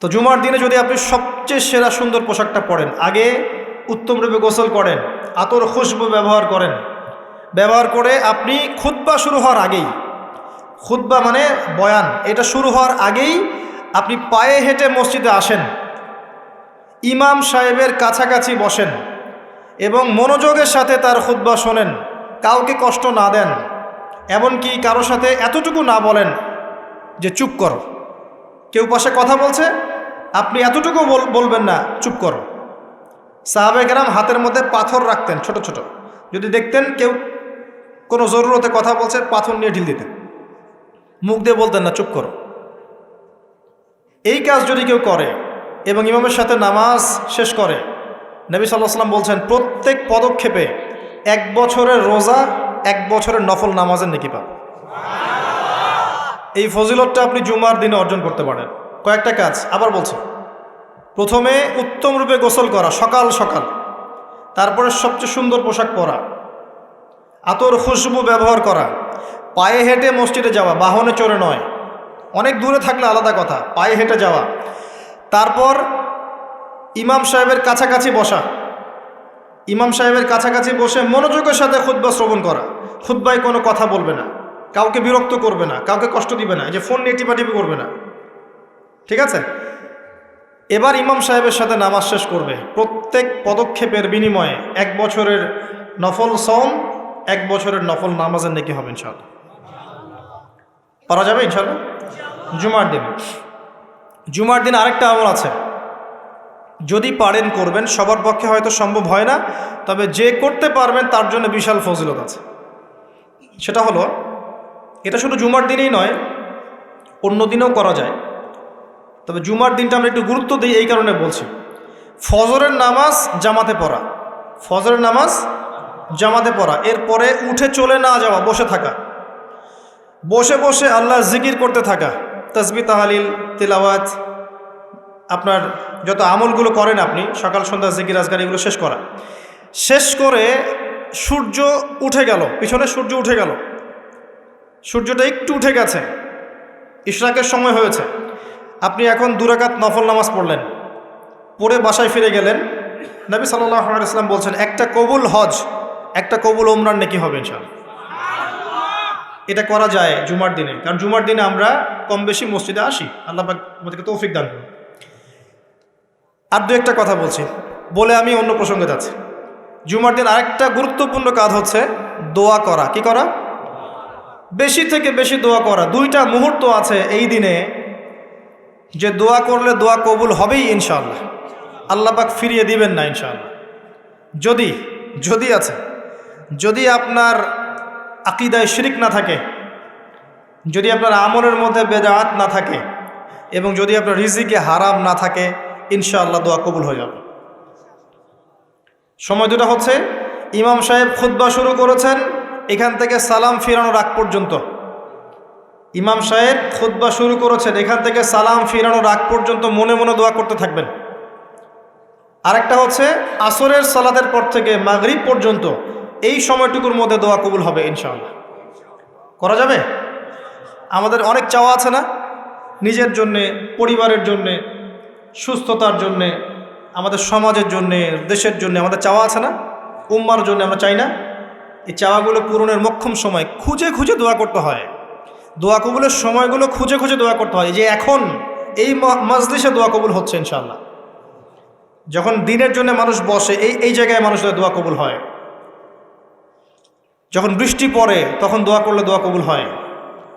তো জুমার দিনে যদি আপনি সবচেয়ে সেরা সুন্দর পোশাকটা পরেন, আগে উত্তম রূপে গোসল করেন, আতর খুশবু ব্যবহার করেন, ব্যবহার করে আপনি খুতবা শুরু হওয়ার আগেই, খুতবা মানে বয়ান, এটা শুরু হওয়ার আগেই আপনি পায়ে হেঁটে মসজিদে আসেন, ইমাম সাহেবের কাছাকাছি বসেন এবং মনোযোগের সাথে তার খুতবা শোনেন, কাউকে কষ্ট না দেন, এমনকি কারোর সাথে এতটুকু না বলেন যে চুপ করো। কেউ পাশে কথা বলছে, আপনি এতটুকু বলবেন না চুপ করো। সাহাবে কেরাম হাতের মধ্যে পাথর রাখতেন ছোট ছোট, যদি দেখতেন কেউ কোনো জরুরতে কথা বলছে পাথর নিয়ে ঢিল দিতেন, মুখ দিয়ে বলতেন না চুপ করো। এই কাজ যদি কেউ করে এবং ইমামের সাথে নামাজ শেষ করে, নবী সাল্লাল্লাহু আলাইহি ওয়াসাল্লাম বলছেন প্রত্যেক পদক্ষেপে 1 বছরের রোজা, 1 বছরের নফল নামাজের নেকি পাবেন। এই ফজিলতটা আপনি জুমার দিনে অর্জন করতে পারেন। কয়েকটা কাজ আবার বলছি। প্রথমে উত্তম রূপে গোসল করা সকাল সকাল, তারপরে সবচেয়ে সুন্দর পোশাক পরা, আতর খুশবু ব্যবহার করা, পায়ে হেঁটে মসজিদে যাওয়া, বাহনে চড়ে নয়, অনেক দূরে থাকলে আলাদা কথা, পায়ে হেঁটে যাওয়া, তারপর ইমাম সাহেবের কাছাকাছি বসা, ইমাম সাহেবের কাছাকাছি বসে মনোযোগের সাথে খুতবা শ্রবণ করা, খুতবায় কোনো কথা বলবে না, কাউকে বিরক্ত করবে না, কাউকে কষ্ট দিবে না, এই যে ফোন নিয়ে টিপাটিপি করবে না, ঠিক আছে। এবার ইমাম সাহেবের সাথে নামাজ শেষ করবে, প্রত্যেক পদক্ষেপের বিনিময়ে 1 বছরের নফল সওম, 1 বছরের নফল নামাজের নেকি হবে ইনশাআল্লাহ। পারা যাবে ইনশাআল্লাহ। জুমার দিন, জুমার দিন আরেকটা আমল আছে, যদি পারেন করবেন, সবার পক্ষে হয়তো সম্ভব হয় না, তবে যে করতে পারবেন তার জন্য বিশাল ফজিলত আছে। সেটা হলো, এটা শুধু জুমার দিনেই নয়, অন্য দিনেও করা যায়, তবে জুমার দিনটা আমরা একটু গুরুত্ব দিই এই কারণে বলছি। ফজরের নামাজ জামাতে পড়া, ফজরের নামাজ জামাতে পড়া, এরপরে উঠে চলে না যাওয়া, বসে থাকা, বসে বসে আল্লাহ জিকির করতে থাকা, তাসবিহ তাহলিল তিলাওয়াত, আপনার যত আমলগুলো করেন আপনি সকাল সন্ধ্যা জিকির আজকার, এগুলো শেষ করা, শেষ করে সূর্য উঠে গেল, পিছনে সূর্য উঠে গেল, সূর্যটা একটু উঠে গেছে, ইশরাকের সময় হয়েছে, আপনি এখন 2 রাকাত নফল নামাজ পড়লেন, পড়ে বাসায় ফিরে গেলেন। নবী সাল্লাল্লাহু আলাইহি ওয়াসাল্লাম বলছেন একটা কবুল হজ, একটা কবুল ওমরার নেকি হবে ইনশাআল্লাহ। এটা করা যায় জুমার দিনে, কারণ জুমার দিনে আমরা কম বেশি মসজিদে আসি, আল্লাহ পাক আমাদেরকে তৌফিক দান করুন। আর 2-1টা কথা বলছি, বলে আমি অন্য প্রসঙ্গে যাচ্ছি। জুমার দিন আরেকটা গুরুত্বপূর্ণ কাজ হচ্ছে দোয়া করা। কি করা? বেশি থেকে বেশি দোয়া করা। 2টা মুহূর্ত আছে এই দিনে যে দোয়া করলে দোয়া কবুল হবেই ইনশাআল্লাহ, আল্লাহ পাক ফিরিয়ে দিবেন না ইনশাআল্লাহ। যদি আপনার আকীদায় শিরক না থাকে, যদি আপনার আমলের মধ্যে বেদাত না থাকে, এবং যদি আপনার রিজিকে হারাম না থাকে, ইনশাআল্লাহ দোয়া কবুল হয়ে যাবে। সময় 2টা হচ্ছে, ইমাম সাহেব খুতবা শুরু করেছেন, এখান থেকে সালাম ফিরানোর আগ পর্যন্ত, ইমাম সাহেব খুতবা শুরু করেছেন, এখান থেকে সালাম ফিরানোর আগ পর্যন্ত মনে মনে দোয়া করতে থাকবেন। আরেকটা হচ্ছে আসরের সালাতের পর থেকে মাগরিব পর্যন্ত, এই সময়টুকুর মধ্যে দোয়া কবুল হবে ইনশাআল্লাহ। করা যাবে? আমাদের অনেক চাওয়া আছে না, নিজের জন্যে, পরিবারের জন্যে, সুস্থতার জন্যে, আমাদের সমাজের জন্যে, দেশের জন্যে আমাদের চাওয়া আছে না, উম্মার জন্য আমরা চাই না? এই চাওয়াগুলো পূরণের মোক্ষম সময় খুঁজে খুঁজে দোয়া করতে হয়, দোয়া কবুলের সময়গুলো খুঁজে খুঁজে দোয়া করতে হয়। যে এখন এই মাজলিসে দোয়া কবুল হচ্ছে ইনশাআল্লাহ, যখন দিনের জন্য মানুষ বসে এই জায়গায় মানুষের দোয়া কবুল হয়, যখন বৃষ্টি পড়ে তখন দোয়া করলে দোয়া কবুল হয়,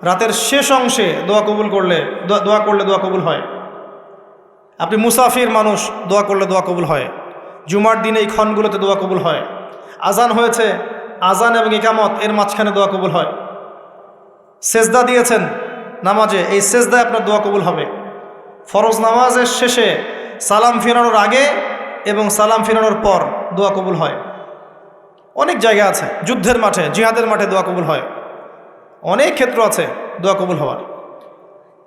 রাতের শেষ অংশে দোয়া করলে দোয়া কবুল হয়, আপনি মুসাফির মানুষ, দোয়া করলে দোয়া কবুল হয়, জুমার দিনে এই ক্ষণগুলোতে দোয়া কবুল হয়, আজান হয়েছে, আজান এবং ইকামত এর মাঝখানে দোয়া কবুল হয়, সেজদা দিয়েছেন নামাজে, এই সেজদায় আপনার দোয়া কবুল হবে, ফরজ নামাজের শেষে সালাম ফিরানোর আগে এবং সালাম ফিরানোর পর দোয়া কবুল হয়। অনেক জায়গা আছে, যুদ্ধের মাঠে, জিহাদের মাঠে দোয়া কবুল হয়, অনেক ক্ষেত্র আছে দোয়া কবুল হওয়ার।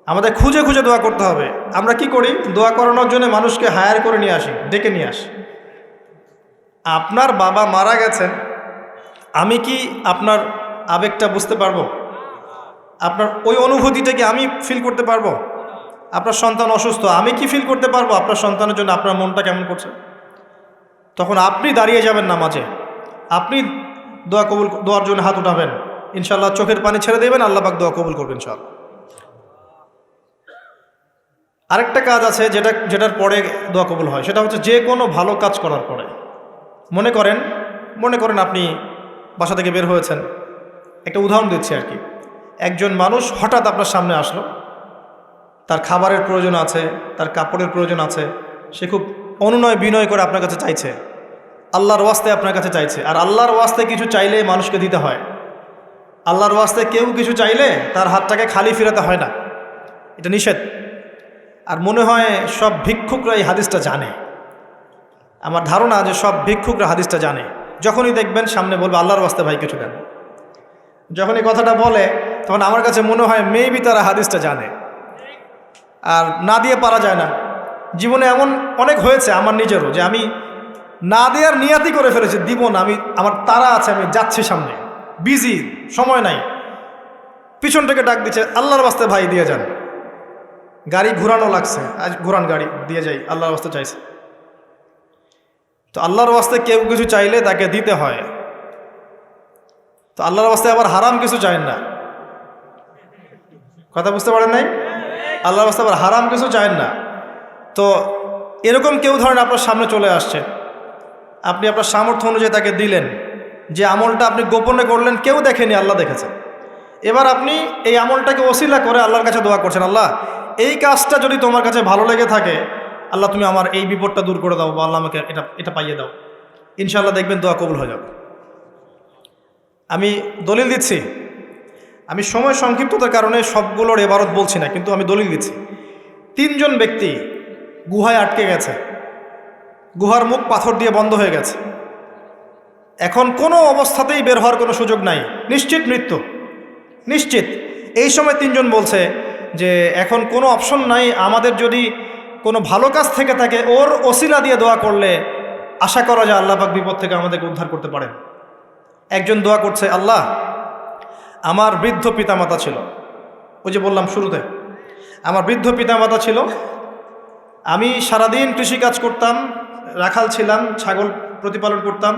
আমাদের খুঁজে খুঁজে দোয়া করতে হবে। আমরা কি করি? দোয়া করানোর জন্য মানুষকে হায়ার করে নিয়ে আসি, ডেকে নিয়ে আসি। আপনার বাবা মারা গেছেন, আমি কি আপনার আবেগটা বুঝতে পারবো? আপনার ওই অনুভূতিটা কি আমি ফিল করতে পারবো? আপনার সন্তান অসুস্থ, আমি কি ফিল করতে পারবো আপনার সন্তানের জন্য আপনার মনটা কেমন করছে? তখন আপনি দাঁড়িয়ে যাবেন নামাজে, আপনি দোয়ার জন্য হাত উঠাবেন, ইনশাআল্লাহ চোখের পানি ছেড়ে দেবেন, আল্লাহ পাক দোয়া কবুল করবেন ইনশাআল্লাহ। আরেকটা কাজ আছে যেটার পরে দোয়া কবুল হয়, সেটা হচ্ছে যে কোনো ভালো কাজ করার পরে। মনে করেন আপনি বাসা থেকে বের হয়েছেন, একটা উদাহরণ দিচ্ছি আর কি। একজন মানুষ হঠাৎ আপনার সামনে আসলো, তার খাবারের প্রয়োজন আছে, তার কাপড়ের প্রয়োজন আছে, সে খুব অনুনয় বিনয় করে আপনার কাছে চাইছে, আল্লাহর ওয়াস্তে আপনার কাছে চাইছে। আর আল্লাহর ওয়াস্তে কিছু চাইলে মানুষকে দিতে হয়। আল্লাহর ওয়াস্তে কেউ কিছু চাইলে তার হাতটাকে খালি ফেরাতে হয় না, এটা নিষেধ। আর মনে হয় সব ভিক্ষুকরা এই হাদিসটা জানে, আমার ধারণা যে সব ভিক্ষুকরা হাদিসটা জানে। যখনই দেখবেন সামনে বলবে আল্লাহর ওয়াস্তে ভাই কিছু দেন, যখন এই কথাটা বলে তখন আমার কাছে মনে হয় মেবি তারা হাদিসটা জানে। আর না দিয়ে পারা যায় না। জীবনে এমন অনেক হয়েছে আমার নিজেরও, যে আমি না দেওয়ার নিয়াতি করে ফেলেছি, দিব না, আমার তাড়া আছে, আমি যাচ্ছি সামনে, বিজি, সময় নাই, পিছন থেকে ডাক দিচ্ছে আল্লাহর ওয়াস্তে ভাই দিয়ে যান, গাড়ি ঘুরানো লাগছে, আজ ঘুরান গাড়ি দিয়ে যাই, আল্লাহর ওয়াস্তে চাইছে। তো আল্লাহর ওয়াস্তে কেউ কিছু চাইলে তাকে দিতে হয়। তো আল্লাহর ওয়াস্তে আবার হারাম কিছু চাইন না, কথা বুঝতে পারেন নাই? আল্লাহর ওয়াস্তে আবার হারাম কিছু চাইন না। তো এরকম কেউ ধরেন আপনার সামনে চলে আসছে, আপনি আপনার সামর্থ্য অনুযায়ী তাকে দিলেন, যে আমলটা আপনি গোপনে করলেন, কেউ দেখেনি, আল্লাহ দেখেছে। এবার আপনি এই আমলটাকে ওসিলা করে আল্লাহর কাছে দোয়া করছেন, আল্লাহ এই কাজটা যদি তোমার কাছে ভালো লেগে থাকে, আল্লাহ তুমি আমার এই বিপদটা দূর করে দাও, বা আল্লাহ আমাকে এটা পাইয়ে দাও, ইনশাআল্লাহ দেখবেন দোয়া কবুল হয়ে যাবে। আমি দলিল দিচ্ছি, আমি সময় সংক্ষিপ্ততার কারণে সবগুলোর ইবারত বলছি না, কিন্তু আমি দলিল দিচ্ছি। 3 জন ব্যক্তি গুহায় আটকে গেছে, গুহার মুখ পাথর দিয়ে বন্ধ হয়ে গেছে, এখন কোনো অবস্থাতেই বের হওয়ার কোনো সুযোগ নাই, নিশ্চিত মৃত্যু, নিশ্চিত। এই সময় 3 জন বলছে যে এখন কোনো অপশন নাই, আমাদের যদি কোনো ভালো কাজ থেকে থাকে ওর ওসিলা দিয়ে দোয়া করলে আশা করা যায় আল্লাহ পাক বিপদ থেকে আমাদেরকে উদ্ধার করতে পারেন। একজন দোয়া করছে, আল্লাহ আমার বৃদ্ধ পিতামাতা ছিল, ওই যে বললাম শুরুতে, আমার বৃদ্ধ পিতামাতা ছিল, আমি সারাদিন কৃষিকাজ করতাম, রাখাল ছিলাম, ছাগল প্রতিপালন করতাম,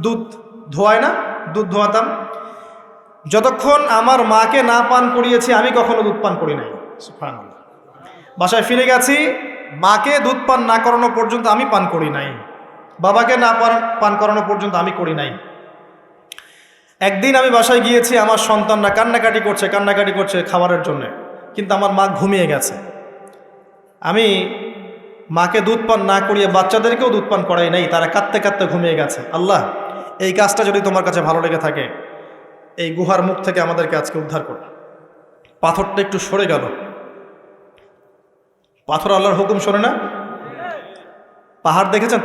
দুধ ধোয়াতাম, যতক্ষণ আমার মাকে না পান করিয়েছি আমি কখনো দুধ পান করি নাই। সুবহানাল্লাহ। বাসায় ফিরে গেছি, মাকে দুধ পান না করানো পর্যন্ত আমি পান করি নাই, বাবাকে না পান করানো পর্যন্ত আমি করি নাই। একদিন আমি বাসায় গিয়েছি, আমার সন্তানরা কান্নাকাটি করছে খাবারের জন্য, কিন্তু আমার মা ঘুমিয়ে গেছে। আমি মাকে দুধ পান না করিয়ে বাচ্চাদেরকেও দুধ পান করাই নাই, তারা কাঁদতে কাঁদতে ঘুমিয়ে গেছে। আল্লাহ এই কাজটা যদি তোমার কাছে ভালো লেগে থাকে, এই গুহার মুখ থেকে আমাদেরকে আজকে উদ্ধার করো। পাথরটা একটু সরে গেল, পাথর আল্লাহর হুকুম শোনে না। পাহাড় দেখেছেন?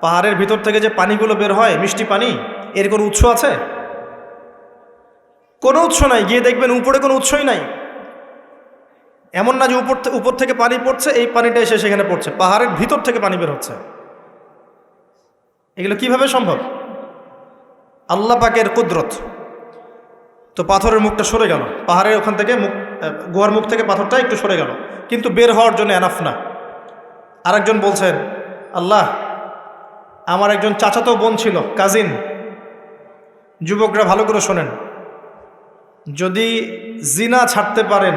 পাহাড়ের ভিতর থেকে যে পানিগুলো বের হয়, মিষ্টি পানি, এর কোনো উৎস আছে? কোনো উৎস নাই। গিয়ে দেখবেন উপরে কোনো উৎসই নাই। এমন না যে উপর থেকে পানি পড়ছে, এই পানিটা এসে সেখানে পড়ছে, পাহাড়ের ভিতর থেকে পানি বের হচ্ছে। এগুলো কিভাবে সম্ভব? আল্লাহ পাকের কুদরত। তো পাথরের মুখটা সরে গেল, পাহাড়ের ওখান থেকে গুহার মুখ থেকে পাথরটা একটু সরে গেল, কিন্তু বের হওয়ার জন্য এনাফ না। আরেকজন বলছেন, আল্লাহ আমার একজন চাচাতো বোন ছিল, কাজিন। যুবকরা ভালো করে শোনেন, যদি জিনা ছাড়তে পারেন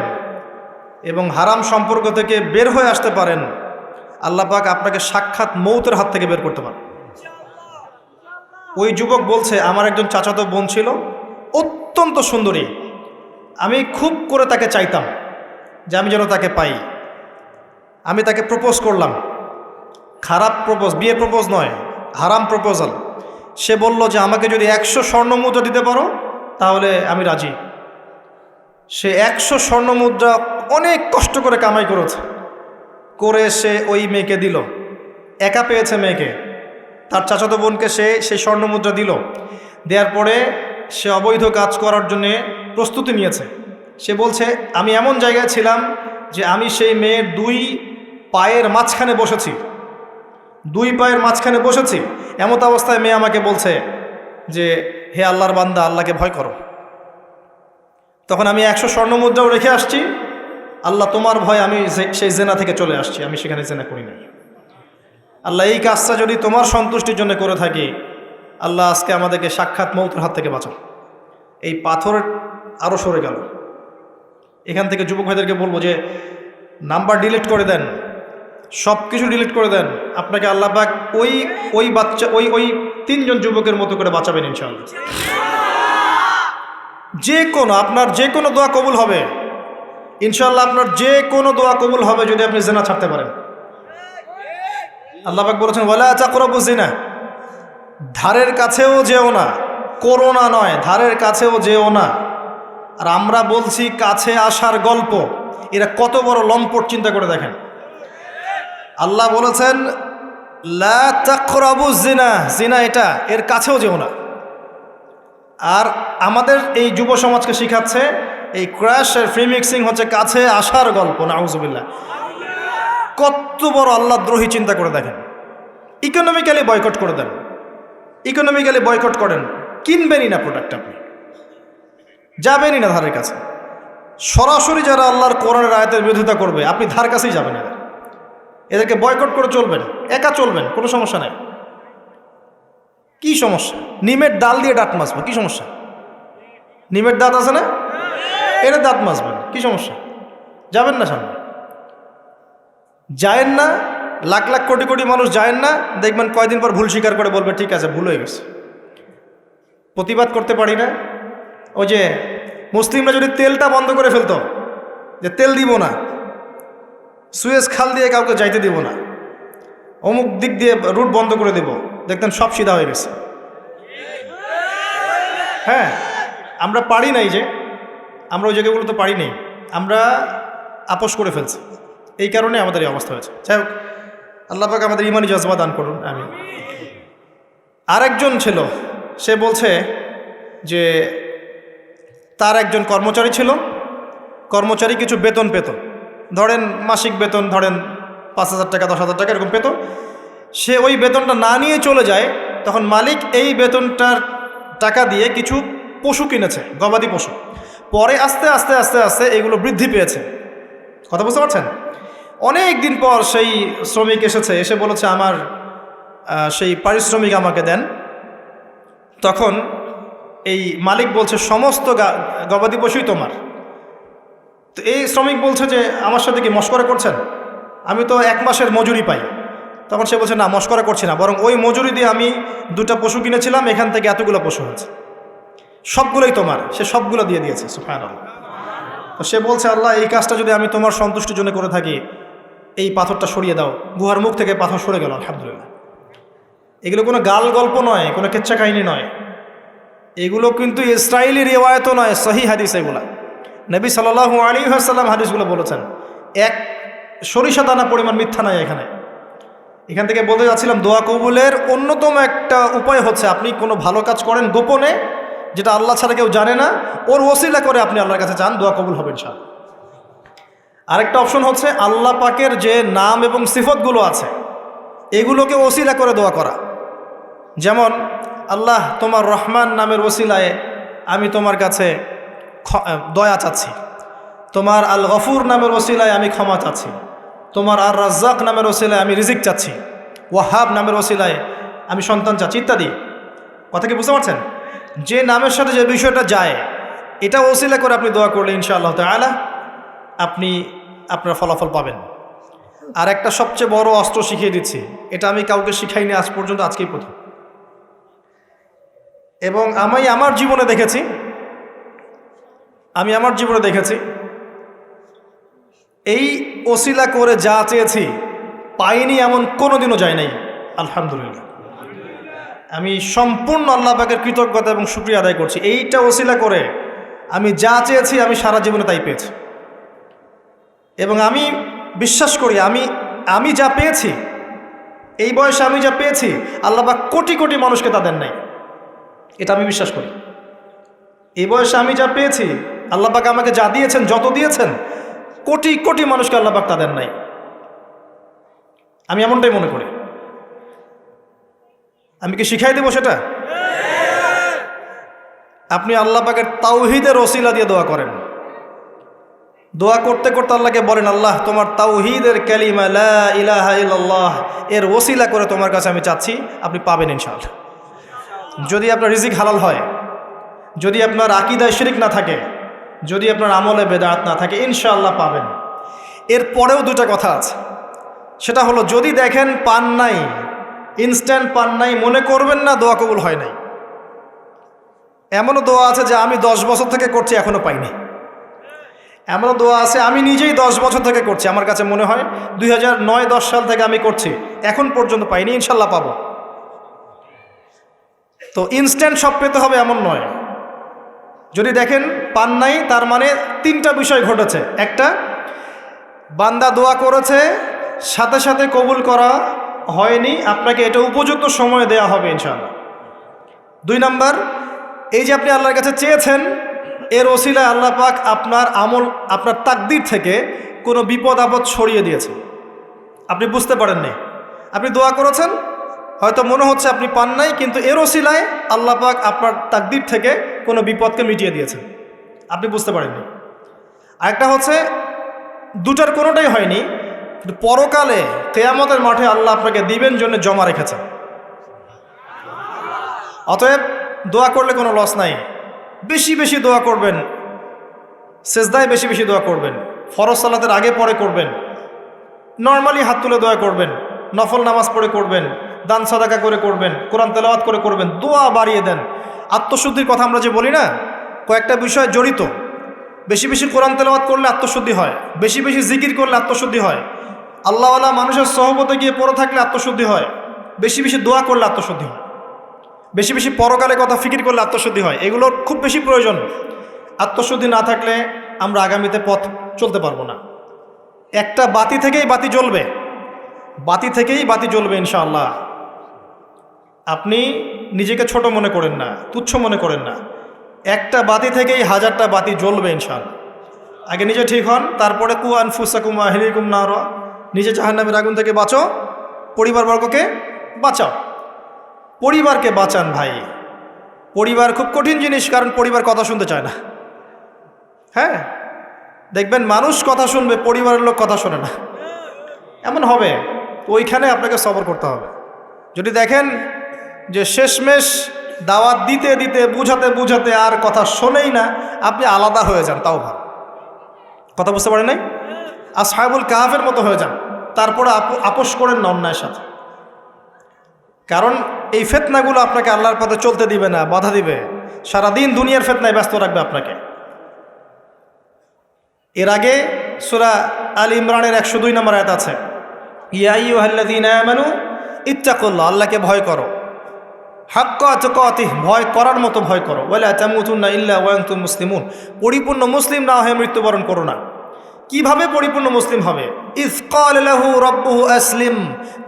এবং হারাম সম্পর্ক থেকে বের হয়ে আসতে পারেন, আল্লাহ পাক আপনাকে সাক্ষাৎ মৌতের হাত থেকে বের করতে পারেন। ওই যুবক বলছে, আমার একজন চাচাতো বোন ছিল, অত্যন্ত সুন্দরী, আমি খুব করে তাকে চাইতাম যে আমি যেন তাকে পাই। আমি তাকে প্রপোজ করলাম, খারাপ প্রপোজ, বিয়ে প্রপোজ নয়, হারাম প্রপোজাল। সে বলল যে আমাকে যদি 100 স্বর্ণ মুদ্রা দিতে পারো তাহলে আমি রাজি। সে 100 স্বর্ণ মুদ্রা অনেক কষ্ট করে কামাই করে সে ওই মেয়েকে দিল। একা পেয়েছে মেয়েকে, তার চাচাতো বোনকে সে সেই স্বর্ণ মুদ্রা দিল। দেওয়ার পরে সে অবৈধ কাজ করার জন্যে প্রস্তুতি নিয়েছে। সে বলছে, আমি এমন জায়গায় ছিলাম যে আমি সেই মেয়ের 2 পায়ের মাঝখানে বসেছি, 2 পায়ের মাঝখানে বসেছি। এমত অবস্থায় মেয়ে আমাকে বলছে যে হে আল্লাহর বান্দা, আল্লাহকে ভয় করো। তখন আমি 100 স্বর্ণ মুদ্রাও রেখে আসছি, আল্লাহ তোমার ভয় আমি সেই জেনা থেকে চলে আসছি, আমি সেখানে জেনা করি নাই। আল্লাহ এই কাজটা যদি তোমার সন্তুষ্টির জন্য করে থাকি, আল্লাহ আজকে আমাদেরকে সাক্ষাৎ মৌতের হাত থেকে বাঁচান। এই পাথর আরও সরে গেল। এখান থেকে যুবক ভাইদেরকে বলবো যে নাম্বার ডিলিট করে দেন, সব কিছু ডিলিট করে দেন। আপনাকে আল্লাহ পাক ওই বাচ্চা ওই 3 জন যুবকের মতো করে বাঁচাবেন ইনশাআল্লাহ। যে কোনো আপনার যে কোনো দোয়া কবুল হবে ইনশাআল্লাহ। আপনার যে কোনো দোয়া কবুল হবে যদি আপনি জিনা ছাড়তে পারেন। আল্লাহ পাক বলেছেন ওয়ালা তাকরাবু জিনা, ধারের কাছেও যেও না, করোনা নয়, ধারের কাছেও যেও না। আর আমরা বলছি কাছে আসার গল্প, এরা কত বড় লম্পট চিন্তা করে দেখেন। আল্লাহ বলেছেন লা তাকরাবু জিনা, জিনা এটা এর কাছেও যেও না। আর আমাদের এই যুব সমাজকে শিখাচ্ছে এই ক্র্যাশ আর ফ্রি মিক্সিং হচ্ছে কাছে আসার গল্প। নাউজুবিল্লাহ, কত বড় আল্লাহদ্রোহী চিন্তা করে দেখেন। ইকোনমিক্যালি বয়কট করে দেন, ইকোনমিক্যালি বয়কট করেন, কিনবেনই না প্রোডাক্ট, আপনি যাবেনই না ধারের কাছে। সরাসরি যারা আল্লাহর কোরআনের আয়াতের বিরোধিতা করবে আপনি ধার কাছেই যাবেন না। এদেরকে বয়কট করে চলবেন, একা চলবেন, কোনো সমস্যা নেই। কি সমস্যা? নিমের ডাল দিয়ে দাঁত মাজবো, কি সমস্যা? নিমের দাঁত আছে না, এটা দাঁত মাজবেন, কি সমস্যা? যাবেন না সামনে, যায়েন না। লাখ লাখ কোটি কোটি মানুষ যায়েন না, দেখবেন কয়দিন পর ভুল স্বীকার করে বলবে ঠিক আছে ভুল হয়ে গেছে। প্রতিবাদ করতে পারি না। ওই যে মুসলিমরা যদি তেলটা বন্ধ করে ফেলতো, যে তেল দিব না, সুয়েজ খাল দিয়ে কাউকে যাইতে দিব না, অমুক দিক দিয়ে রুট বন্ধ করে দেব, দেখতেন সব সিধা হয়ে গেছে। হ্যাঁ, আমরা পারি নাই, যে আমরা ওই জায়গাগুলো তো পারি নাই, আমরা আপোষ করে ফেলছি, এই কারণে আমাদের এই অবস্থা হয়েছে। যাই হোক, আল্লাহ পাক আমাদের ইমানি জজবা দান করুন, আমি। আরেকজন ছিল, সে বলছে যে তার একজন কর্মচারী ছিল, কর্মচারী কিছু বেতন পেত, ধরেন মাসিক বেতন ধরেন 5,000 টাকা 10,000 টাকা এরকম পেত। সে ওই বেতনটা না নিয়ে চলে যায়, তখন মালিক এই বেতনটার টাকা দিয়ে কিছু পশু কিনেছে, গবাদি পশু। পরে আস্তে আস্তে আস্তে আস্তে এগুলো বৃদ্ধি পেয়েছে। কথা বুঝতে পারছেন? অনেক দিন পর সেই শ্রমিক এসেছে, এসে বলেছে আমার সেই পারিশ্রমিক আমাকে দেন। তখন এই মালিক বলছে সমস্ত গবাদি পশুই তোমার। তো এই শ্রমিক বলছে যে আমার সাথে কি মশকরা করছেন? আমি তো 1 মাসের মজুরি পাই। তখন সে বলছে না, মশকরা করছি না, বরং ওই মজুরি দিয়ে আমি 2টা পশু কিনেছিলাম, এখান থেকে এতগুলো পশু হয়েছে, সবগুলোই তোমার। সে সবগুলো দিয়ে দিয়েছে, সুবহানাল্লাহ। তো সে বলছে আল্লাহ, এই কাজটা যদি আমি তোমার সন্তুষ্টির জন্য করে থাকি, এই পাথরটা সরিয়ে দাও। গুহার মুখ থেকে পাথর সরে গেল, আলহামদুলিল্লাহ। এগুলো কোনো গাল গল্প নয়, কোনো কেচ্ছা কাহিনী নয়, এগুলো কিন্তু ইসরায়েলি রিওয়ায়াতও নয়, সহি হাদিস এগুলা। নবী সাল্লাল্লাহু আলাইহি ওয়াসাল্লাম হাদিসগুলো বলেছেন, এক সরিষা দানা পরিমাণ মিথ্যা নাই এখানে। এখান থেকে বলতে যাচ্ছিলাম, দোয়া কবুলের অন্যতম একটা উপায় হচ্ছে আপনি কোনো ভালো কাজ করেন গোপনে, যেটা আল্লাহ ছাড়া কেউ জানে না, ওর ওসিলা করে আপনি আল্লাহর কাছে চান, দোয়া কবুল হবে ইনশাআল্লাহ। আরেকটা অপশন হচ্ছে আল্লাহ পাকের যে নাম এবং সিফতগুলো আছে এগুলোকে ওসিলা করে দোয়া করা। যেমন আল্লাহ, তোমার রহমান নামের ওসিলায় আমি তোমার কাছে দয়া চাচ্ছি, তোমার আল গফুর নামের ওসিলায় আমি ক্ষমা চাচ্ছি, তোমার আর রাজ্জাক নামের ওসিলায় আমি রিজিক চাচ্ছি, ওয়াহাব নামের ওসিলায় আমি সন্তান চাচ্ছি, ইত্যাদি। কথা কি বুঝতে পারছেন? যে নামের সাথে যে বিষয়টা যায় এটা ওসিলা করে আপনি দোয়া করলে ইনশাআল্লাহ তাআলা আপনি আপনার ফলাফল পাবেন। আর একটা সবচেয়ে বড় অস্ত্র শিখিয়ে দিচ্ছি, এটা আমি কাউকে শিখাইনি আজ পর্যন্ত, আজকেই প্রথম। এবং আমি আমার জীবনে দেখেছি এই ওসিলা করে যা চেয়েছি পাইনি এমন কোনোদিনও যায় নাই, আলহামদুলিল্লাহ। আমি সম্পূর্ণ আল্লাহ পাকের কৃতজ্ঞতা এবং শুকরিয়া আদায় করছি। এইটা ওসিলা করে আমি যা চেয়েছি আমি সারা জীবনে তাই পেয়েছি। এবং আমি বিশ্বাস করি আমি যা পেয়েছি, এই বয়সে আমি যা পেয়েছি আল্লাহ পাক কোটি কোটি মানুষকে তা দেন নাই, এটা আমি বিশ্বাস করি। এই বয়সে আমি যা পেয়েছি আল্লাহ পাক আমাকে যা দিয়েছেন, যত দিয়েছেন, কোটি কোটি মানুষকে আল্লাহ পাক তা দেন নাই, আমি এমনটাই মনে করি। আমি কি শিখাই দেব সেটা? আপনি আল্লাহ পাকের তাওহীদের ওসিলা দিয়ে দোয়া করেন। দোয়া করতে করতে আল্লাহকে বলেন, আল্লাহ তোমার তাওহীদের কালিমা লা ইলাহা ইল্লাল্লাহ এর ওসিলা করে তোমার কাছে আমি চাচ্ছি, আপনি পাবেন ইনশাআল্লাহ। যদি আপনার রিজিক হালাল হয়, যদি আপনার আকীদায় শিরক না থাকে, যদি আপনার আমলে বেদাত না থাকে, ইনশাআল্লাহ পাবেন। এর পরেও দুটা কথা আছে, সেটা হলো যদি দেখেন পান নাই, ইনস্ট্যান্ট পান নাই, মনে করবেন না দোয়া কবুল হয় নাই। এমনও দোয়া আছে যে আমি 10 বছর থেকে করছি এখনো পাইনি। এমনও দোয়া আছে আমি নিজেই 10 বছর থেকে করছি, আমার কাছে মনে হয় 2009-10 সাল থেকে আমি করছি, এখন পর্যন্ত পাইনি, ইনশাল্লাহ পাবো। তো ইনস্ট্যান্ট সব পেতে হবে এমন নয়। যদি দেখেন পান নাই, তার মানে তিনটা বিষয় ঘটেছে। একটা, বান্দা দোয়া করেছে, সাথে সাথে কবুল করা হয়নি, আপনাকে এটা উপযুক্ত সময় দেয়া হবে ইনশাআল্লাহ। 2 নাম্বার, এই যে আপনি আল্লাহর কাছে চেয়েছেন, এর ওসিলায় আল্লাহ পাক আপনার আমল, আপনার তাকদীর থেকে কোনো বিপদ আপদ সরিয়ে দিয়েছে, আপনি বুঝতে পারেননি। আপনি দোয়া করেছেন, হয়তো মনে হচ্ছে আপনি পান নাই, কিন্তু এর ওসিলায় আল্লাহ পাক আপনার তাকদীর থেকে কোনো বিপদকে মিটিয়ে দিয়েছেন, আপনি বুঝতে পারেননি। আরেকটা হচ্ছে দুটার কোনোটাই হয়নি, কিন্তু পরকালে কিয়ামতের মাঠে আল্লাহ আপনাকে দিবেন জন্য জমা রেখেছেন। অতএব দোয়া করলে কোনো লস নাই। বেশি বেশি দোয়া করবেন, সেজদায় বেশি বেশি দোয়া করবেন, ফরজ সালাতের আগে পরে করবেন, নর্মালি হাত তুলে দোয়া করবেন, নফল নামাজ পড়ে করবেন, দান সাদাকা করে করবেন, কোরআন তেলাওয়াত করে করবেন, দোয়া বাড়িয়ে দেন। আত্মশুদ্ধির কথা আমরা যে বলি না, কয়েকটা বিষয় জড়িত। বেশি বেশি কোরআন তেলাওয়াত করলে আত্মশুদ্ধি হয়, বেশি বেশি জিকির করলে আত্মশুদ্ধি হয়, আল্লাহওয়ালা মানুষের সহবতে গিয়ে পড়ে থাকলে আত্মশুদ্ধি হয়, বেশি বেশি দোয়া করলে আত্মশুদ্ধি হয়, বেশি বেশি পরকালে কথা ফিকির করলে আত্মশুদ্ধি হয়। এগুলোর খুব বেশি প্রয়োজন। আত্মশুদ্ধি না থাকলে আমরা আগামীতে পথ চলতে পারবো না। একটা বাতি থেকেই বাতি জ্বলবে, বাতি থেকেই বাতি জ্বলবে ইনশাআল্লাহ। আপনি নিজেকে ছোট মনে করেন না, তুচ্ছ মনে করেন না, একটা বাতি থেকেই 1000টা বাতি জ্বলবে ইনশাআল্লাহ। আগে নিজে ঠিক হন, তারপরে কু আনফুসাকুম আহলিকুম নারা, নিজে জাহান্নামের আগুন থেকে বাঁচো, পরিবারবর্গকে বাঁচাও। পরিবারকে বাঁচান ভাই। পরিবার খুব কঠিন জিনিস, কারণ পরিবার কথা শুনতে চায় না। হ্যাঁ, দেখবেন মানুষ কথা শুনবে, পরিবারের লোক কথা শোনে না, এমন হবে। ওইখানে আপনাকে সবর করতে হবে। যদি দেখেন যে শেষমেশ দাওয়াত দিতে দিতে বুঝাতে বুঝাতে আর কথা শোনেই না, আপনি আলাদা হয়ে যান, তাও ভালো। কথা বুঝতে পারেন নাই? আসহাবুল কাহাফের মতো হয়ে যান, তারপরে আপোষ করেন না অন্যায়ের সাথে। কারণ এই ফিতনাগুলো আপনাকে আল্লাহর পথে চলতে দিবে না, বাধা দিবে, সারাদিন দুনিয়ার ফিতনায় ব্যস্ত রাখবে আপনাকে। এর আগে সূরা আল ইমরানের 102 নম্বর আয়াত আছে, ইয়া আইয়ুহাল্লাযীনা আমানু ইত্তাকুল্লাহ, আল্লাহকে ভয় করো, হাক্কা তুকাতিহ, ভয় করার মতো ভয় করো, ওয়ালা তামুতুন্না ইল্লা ওয়া আনতুম মুসলিমুন, পরিপূর্ণ মুসলিম না হয়ে মৃত্যুবরণ করো না। কিভাবে পরিপূর্ণ মুসলিম হবে? ইয ক্বালা লাহু রাব্বুহু আসলিম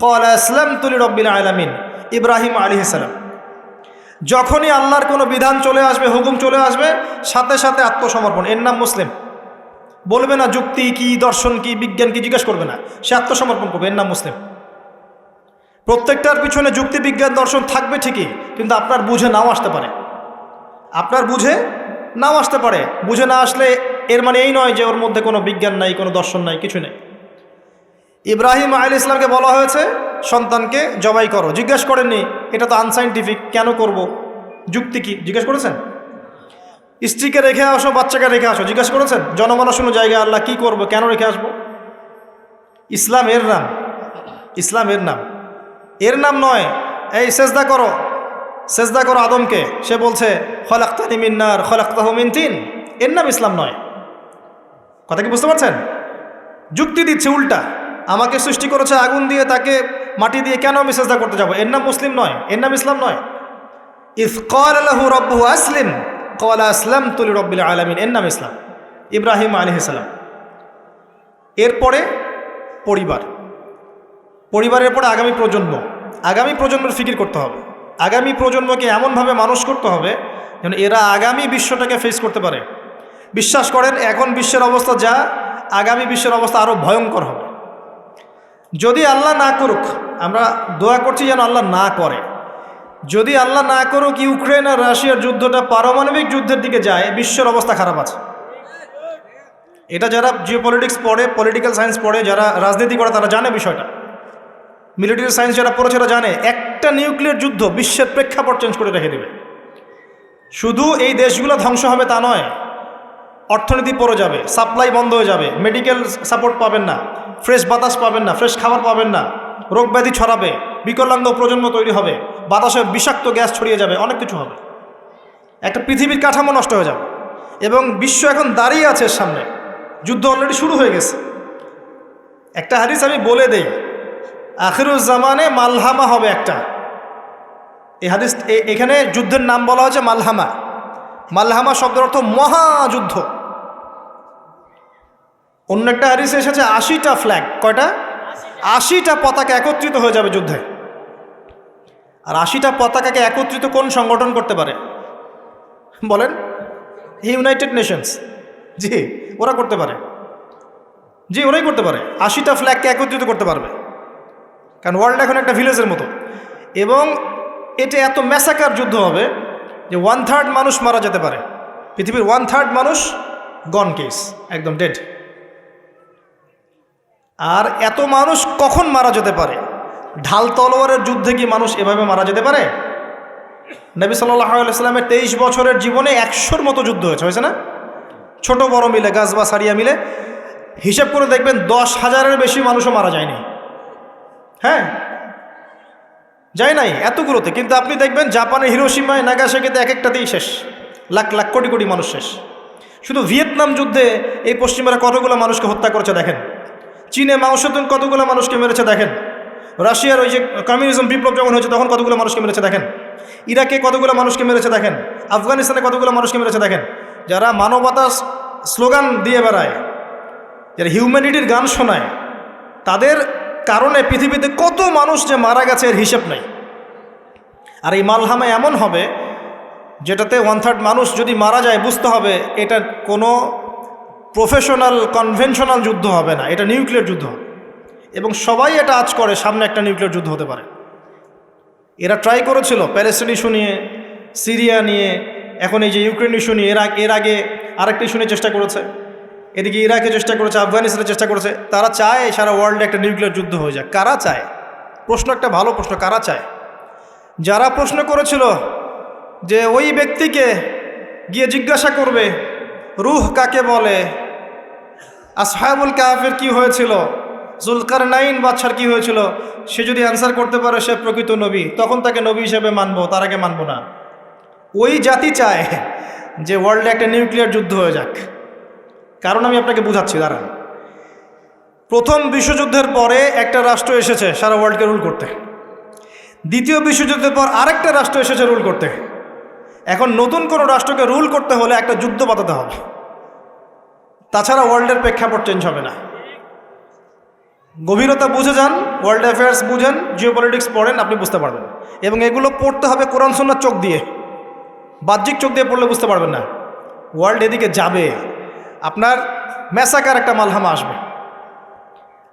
ক্বালা আসলামতু লিরাব্বিল আলামিন, ইব্রাহিম আলাইহিস সালাম। যখনই আল্লাহর কোনো বিধান চলে আসবে, হুকুম চলে আসবে, সাথে সাথে আত্মসমর্পণ, এর নাম মুসলিম। বলবে না যুক্তি কি, দর্শন কি, বিজ্ঞান কি, জিজ্ঞেস করবে না, সে আত্মসমর্পণ করবে, এর নাম মুসলিম। প্রত্যেকটার পিছনে যুক্তি, বিজ্ঞান, দর্শন থাকবে ঠিকই, কিন্তু আপনার বুঝে নাও আসতে পারে, আপনার বুঝে নাও আসতে পারে। বুঝে না আসলে এর মানে এই নয় যে ওর মধ্যে কোনো বিজ্ঞান নাই, কোনো দর্শন নাই, কিছু নেই। ইব্রাহিম আলাইহিস সালামকে বলা হয়েছে সন্তানকে জবাই করো, জিজ্ঞেস করেননি এটা তো আনসাইন্টিফিক, কেন করব, যুক্তি কি, জিজ্ঞেস করেছেন? স্ত্রীকে রেখে আসো, বাচ্চাকে রেখে আসো, জিজ্ঞেস করেছেন? জনমানসূন্য জায়গায় আল্লাহ কি করব, কেন রেখে আসবো? ইসলাম এর নাম, ইসলাম এর নাম, এর নাম নয় এই সেজদা করো, সেজদা করো আদমকে, সে বলছে খলাকতানি মিন নার খলাকতাহু মিন তিন, এর নাম ইসলাম নয়। কথা কি বুঝতে পারছেন? যুক্তি দিচ্ছে উল্টা, আমাকে সৃষ্টি করেছে আগুন দিয়ে, তাকে মাটি দিয়ে, কেন আমি সেজদা করতে যাব? এর নাম মুসলিম নয়, এর নাম ইসলাম নয়। ইয ক্বালা লাহু রাব্বুহু আসলিম ক্বালা আসলামতু লিরাব্বিল আলামিন, এর নাম ইসলাম, ইব্রাহিম আলাইহিস সালাম। এরপরে পরিবার, পরিবারের পরে আগামী প্রজন্ম, আগামী প্রজন্মের ফিকির করতে হবে। আগামী প্রজন্মকে এমনভাবে মানুষ করতে হবে যেন এরা আগামী বিশ্বটাকে ফেস করতে পারে। বিশ্বাস করেন এখন বিশ্বের অবস্থা যা, আগামী বিশ্বের অবস্থা আরও ভয়ঙ্কর হবে। যদি আল্লাহ না করুক, আমরা দোয়া করছি যেন আল্লাহ না করে, যদি আল্লাহ না করুক ইউক্রেন আর রাশিয়ার যুদ্ধটা পারমাণবিক যুদ্ধের দিকে যায়, বিশ্বের অবস্থা খারাপ আছে। এটা যারা জিওপলিটিক্স পড়ে, পলিটিক্যাল সায়েন্স পড়ে, যারা রাজনীতি করে, তারা জানে বিষয়টা। মিলিটারি সায়েন্স যারা পড়েছে তারা জানে, একটা নিউক্লিয়ার যুদ্ধ বিশ্বের প্রেক্ষাপট চেঞ্জ করে রেখে দেবে। শুধু এই দেশগুলো ধ্বংস হবে তা নয়, অর্থনীতি পড়ে যাবে, সাপ্লাই বন্ধ হয়ে যাবে, মেডিকেল সাপোর্ট পাবেন না, ফ্রেশ বাতাস পাবেন না, ফ্রেশ খাবার পাবেন না, রোগ ব্যাধি ছড়াবে, বিকলাঙ্গ প্রজন্ম তৈরি হবে, বাতাসে বিষাক্ত গ্যাস ছড়িয়ে যাবে, অনেক কিছু হবে। একটা পৃথিবীর কাঠামো নষ্ট হয়ে যাবে এবং বিশ্ব এখন দাঁড়িয়ে আছে এর সামনে। যুদ্ধ অলরেডি শুরু হয়ে গেছে। একটা হাদিস আমি বলে দেই, আখিরুজ্জামানে মালহামা হবে একটা। এই হাদিস এখানে যুদ্ধের নাম বলা হয়েছে মালহামা। মালহামা শব্দের অর্থ মহাযুদ্ধ। অন্য একটা হাদিসে এসেছে 80টা ফ্ল্যাগ। কয়টা? 80টা পতাকা একত্রিত হয়ে যাবে যুদ্ধে। আর 80টা পতাকাকে একত্রিত কোন সংগঠন করতে পারে বলেন? United Nations. জি, ওরা করতে পারে। জি, ওরাই করতে পারে। 80টা ফ্ল্যাগকে একত্রিত করতে পারবে, কারণ ওয়ার্ল্ড এখন একটা ভিলেজের মতো। এবং এটা এত ম্যাসাকার যুদ্ধ হবে যে 1/3 মানুষ মারা যেতে পারে। পৃথিবীর 1/3 মানুষ গন কেস, একদম ডেড। আর এত মানুষ কখন মারা যেতে পারে? ঢাল তলোয়ারের যুদ্ধে কি মানুষ এভাবে মারা যেতে পারে? নবী সাল্লাল্লাহু আলাইহি ওয়াসাল্লামের 23 বছরের জীবনে 100-র মতো যুদ্ধ হয়েছে না? ছোট বড় মিলে, গাজবা সারিয়া মিলে হিসাব করে দেখবেন 10,000-এর বেশি মানুষও মারা যায়নি। হ্যাঁ, যায় নাই এতগুলোতে। কিন্তু আপনি দেখবেন জাপানের হিরোশিমায়, নাগাসাকিতে এক একটাতেই শেষ, লাখ লাখ কোটি কোটি মানুষ শেষ। শুধু ভিয়েতনাম যুদ্ধে এই পশ্চিমারা কতগুলো মানুষকে হত্যা করেছে দেখেন। চীনে মাওসেতুং কতগুলো মানুষকে মেরেছে দেখেন। রাশিয়ার ওই যে কমিউনিজম বিপ্লব যখন হয়েছে তখন কতগুলো মানুষকে মেরেছে দেখেন। ইরাকে কতগুলো মানুষকে মেরেছে দেখেন। আফগানিস্তানে কতগুলো মানুষকে মেরেছে দেখেন। যারা মানবতার স্লোগান দিয়ে বেড়ায়, যারা হিউম্যানিটির গান শোনায়, তাদের কারণে পৃথিবীতে কত মানুষ যে মারা গেছে এর হিসেব নাই। আর এই মালহামা এমন হবে যেটাতে 1/3 মানুষ যদি মারা যায়, বুঝতে হবে এটা কোনো প্রফেশনাল কনভেনশনাল যুদ্ধ হবে না, এটা নিউক্লিয়ার যুদ্ধ হবে। এবং সবাই এটা আজ করে সামনে একটা নিউক্লিয়ার যুদ্ধ হতে পারে। এরা ট্রাই করেছিল প্যালেস্টাইন ইস্যু নিয়ে, সিরিয়া নিয়ে, এখন এই যে ইউক্রেন ইস্যু নিয়ে। এর আগে আরেকটা ইস্যু নিয়ে চেষ্টা করেছে, এদিকে ইরাকে চেষ্টা করেছে, আফগানিস্তানে চেষ্টা করেছে। তারা চায় সারা ওয়ার্ল্ডে একটা নিউক্লিয়ার যুদ্ধ হয়ে যাক। কারা চায়? প্রশ্ন একটা ভালো প্রশ্ন, কারা চায়? যারা প্রশ্ন করেছিল যে ওই ব্যক্তিকে গিয়ে জিজ্ঞাসা করবে রূহ কাকে বলে, আসহাবুল কাহফের কি হয়েছিল, জুলকারনাইন বাদশার কি হয়েছিল, সে যদি অ্যান্সার করতে পারে সে প্রকৃত নবী, তখন তাকে নবী হিসেবে মানবো, তার আগে মানবো না। ওই জাতি চায় যে ওয়ার্ল্ডে একটা নিউক্লিয়ার যুদ্ধ হয়ে যাক। কারণ আমি আপনাকে বুঝাচ্ছি, দাঁড়ান। প্রথম বিশ্বযুদ্ধের পরে একটা রাষ্ট্র এসেছে সারা ওয়ার্ল্ডকে রুল করতে। দ্বিতীয় বিশ্বযুদ্ধের পর আরেকটা রাষ্ট্র এসেছে রুল করতে। এখন নতুন কোনো রাষ্ট্রকে রুল করতে হলে একটা যুদ্ধ বাঁধাতে হবে, তাছাড়া ওয়ার্ল্ডের প্রেক্ষাপট চেঞ্জ হবে না। গভীরতা বুঝে যান, ওয়ার্ল্ড অ্যাফেয়ার্স বুঝেন, জিওপলিটিক্স পড়েন, আপনি বুঝতে পারবেন। এবং এগুলো পড়তে হবে কোরআন সুন্নাহর চোখ দিয়ে, বাহ্যিক চোখ দিয়ে পড়লে বুঝতে পারবেন না। ওয়ার্ল্ড এদিকে যাবে, আপনার ম্যাসাকার একটা মালহামা আসবে।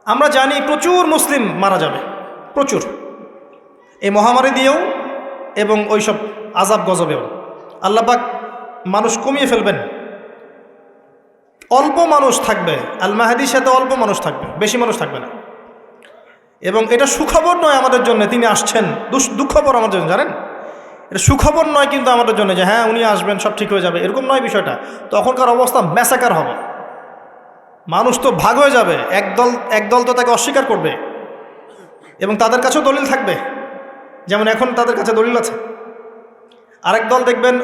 আমরা জানি প্রচুর মুসলিম মারা যাবে, প্রচুর, এই মহামারী দিয়েও এবং ওইসব আজাব গজবেও। আল্লাহ পাক মানুষ কমিয়ে ফেলবেন, অল্প মানুষ থাকবে। আল মাহদির সাথে অল্প মানুষ থাকবে, বেশি মানুষ থাকবে না। এবং এটা সুখবর নয় আমাদের জন্য তিনি আসছেন, দুঃখবর আমাদের জন্য, জানেন? এটা সুখবর নয় কিন্তু আমাদের জন্য যে হ্যাঁ উনি আসবেন সব ঠিক হয়ে যাবে, এরকম নয় বিষয়টা। তখনকার অবস্থা ম্যাসাকার হবে, মানুষ তো ভাগ হয়ে যাবে। একদল তো তাকে অস্বীকার করবে এবং তাদের কাছেও দলিল থাকবে, যেমন এখন তাদের কাছে দলিল আছে। আরেক দল দেখবেন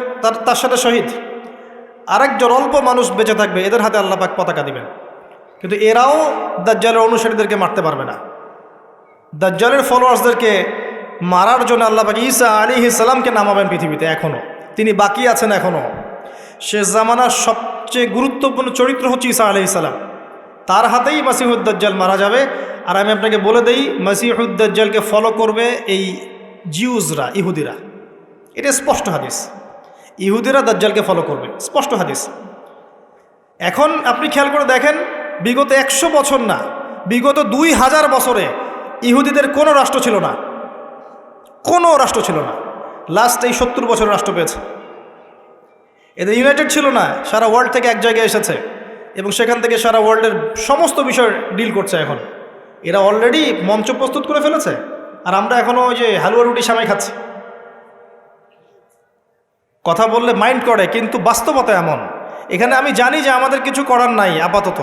তার সাথে শহীদ, আরেকজন অল্প মানুষ বেঁচে থাকবে, এদের হাতে আল্লাহ পাক পতাকা দিবেন। কিন্তু এরাও দাজ্জালের অনুসারীদেরকে মারতে পারবে না। দাজ্জালের ফলোয়ার্সদেরকে মারার জন্য আল্লাহ পাক ঈসা আলাইহিস সালামকে নামাবেন পৃথিবীতে। এখনও তিনি বাকি আছেন। এখনও শেষ জামানার সবচেয়ে গুরুত্বপূর্ণ চরিত্র হচ্ছে ঈসা আলাইহিস সালাম, তার হাতেই মাসিহুদ দাজ্জাল মারা যাবে। আর আমি আপনাকে বলে দেই, মাসিহুদ দাজ্জালকে ফলো করবে এই জিউজরা, ইহুদিরা। এটা স্পষ্ট হাদিস, ইহুদিরা দাজ্জালকে ফলো করবে, স্পষ্ট হাদিস। এখন আপনি খেয়াল করে দেখেন, বিগত 100 বছর না, বিগত 2000 বছরে ইহুদিদের কোনো রাষ্ট্র ছিল না, কোনো রাষ্ট্র ছিল না। লাস্ট এই 70 বছরের রাষ্ট্র পেয়েছে। এদের ইউনাইটেড ছিল না, সারা ওয়ার্ল্ড থেকে এক জায়গায় এসেছে এবং সেখান থেকে সারা ওয়ার্ল্ডের সমস্ত বিষয় ডিল করছে। এখন এরা অলরেডি মঞ্চ প্রস্তুত করে ফেলেছে, আর আমরা এখনও ওই যে হালুয়া রুটি সামাই খাচ্ছি। কথা বললে মাইন্ড করে, কিন্তু বাস্তবতা এমন। এখানে আমি জানি যে আমাদের কিছু করার নাই আপাতত,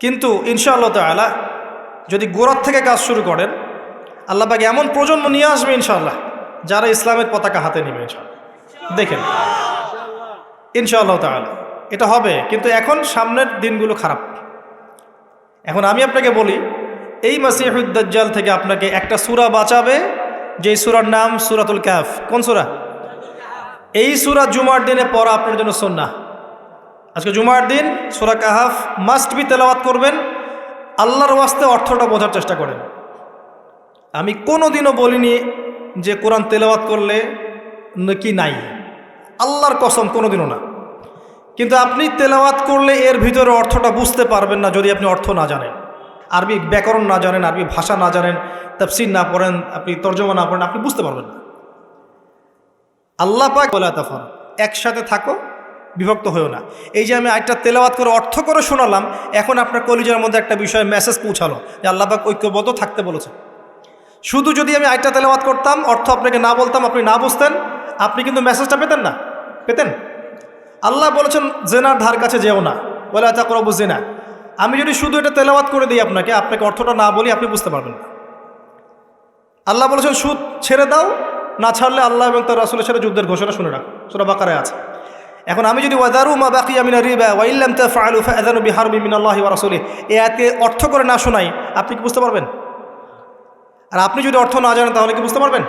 কিন্তু ইনশাআল্লাহ তাআলা যদি গোড়ার থেকে কাজ শুরু করেন, আল্লাহ পাক এমন প্রজন্ম নিয়ে আসবে ইনশাআল্লাহ যারা ইসলামের পতাকা হাতে নেবে ইনশাআল্লাহ। দেখেন ইনশাআল্লাহ তাআলা এটা হবে, কিন্তু এখন সামনের দিনগুলো খারাপ। এখন আমি আপনাকে বলি, এই মাসিহুদ দাজ্জাল থেকে আপনাকে একটা সূরা বাঁচাবে, যেই সূরার নাম সূরাতুল কাহফ। কোন সূরা? এই সূরা জুমার দিনে পড়া আপনার জন্য সুন্নাহ। আজকে জুমার দিন সূরা কাহফ মাস্ট বি তেলাওয়াত করবেন। আল্লাহর ওয়াস্তে অর্থটা বোঝার চেষ্টা করেন। আমি কোনোদিনও বলিনি যে কোরআন তেলাওয়াত করলে নাকি নাই, আল্লাহর কসম কোনোদিনও না। কিন্তু আপনি তেলাওয়াত করলে এর ভিতরে অর্থটা বুঝতে পারবেন না যদি আপনি অর্থ না জানেন, আরবি ব্যাকরণ না জানেন, আরবি ভাষা না জানেন, তাফসীর না পড়েন, আপনি তর্জমা না পড়েন, আপনি বুঝতে পারবেন না। আল্লাহ পাক ওয়ালা তাফার, একসাথে থাকো, বিভক্ত হয়েও না। এই যে আমি আয়াতটা তেলাওয়াত করে অর্থ করে শোনালাম, এখন আপনার কলিজার মধ্যে একটা বিষয় মেসেজ পৌঁছালো যে আল্লাহ পাক ঐক্যবদ্ধ থাকতে বলেছে। শুধু যদি আমি আয়াতটা তেলাওয়াত করতাম, অর্থ আপনাকে না বলতাম, আপনি না বুঝতেন, আপনি কিন্তু মেসেজটা পেতেন না। পেতেন? আল্লাহ বলেছেন জেনার ধার কাছে যেও না, ওয়ালা তাকরাবু জিনা। আমি যদি শুধু এটা তেলাওয়াত করে দিই আপনাকে অর্থটা না বলি, আপনি বুঝতে পারবেন না। আল্লাহ বলেছেন সুদ ছেড়ে দাও, না ছাড়লে আল্লাহ এবং তার রাসূলের সাথে যুদ্ধের ঘোষণা শুনে রাখো, সূরা বাকারায় আছে। এখন আমি যদি ওয়াদারু মা বাকিয়া মিনার রিবা ওয়া ইল্লাম তাফআলু ফাআযানু বিহারবিন মিনাল্লাহি ওয়া রাসূলিহি এই আয়াতে অর্থ করে না শোনাই, আপনি কি বুঝতে পারবেন? আর আপনি যদি অর্থ না জানেন তাহলে কি বুঝতে পারবেন?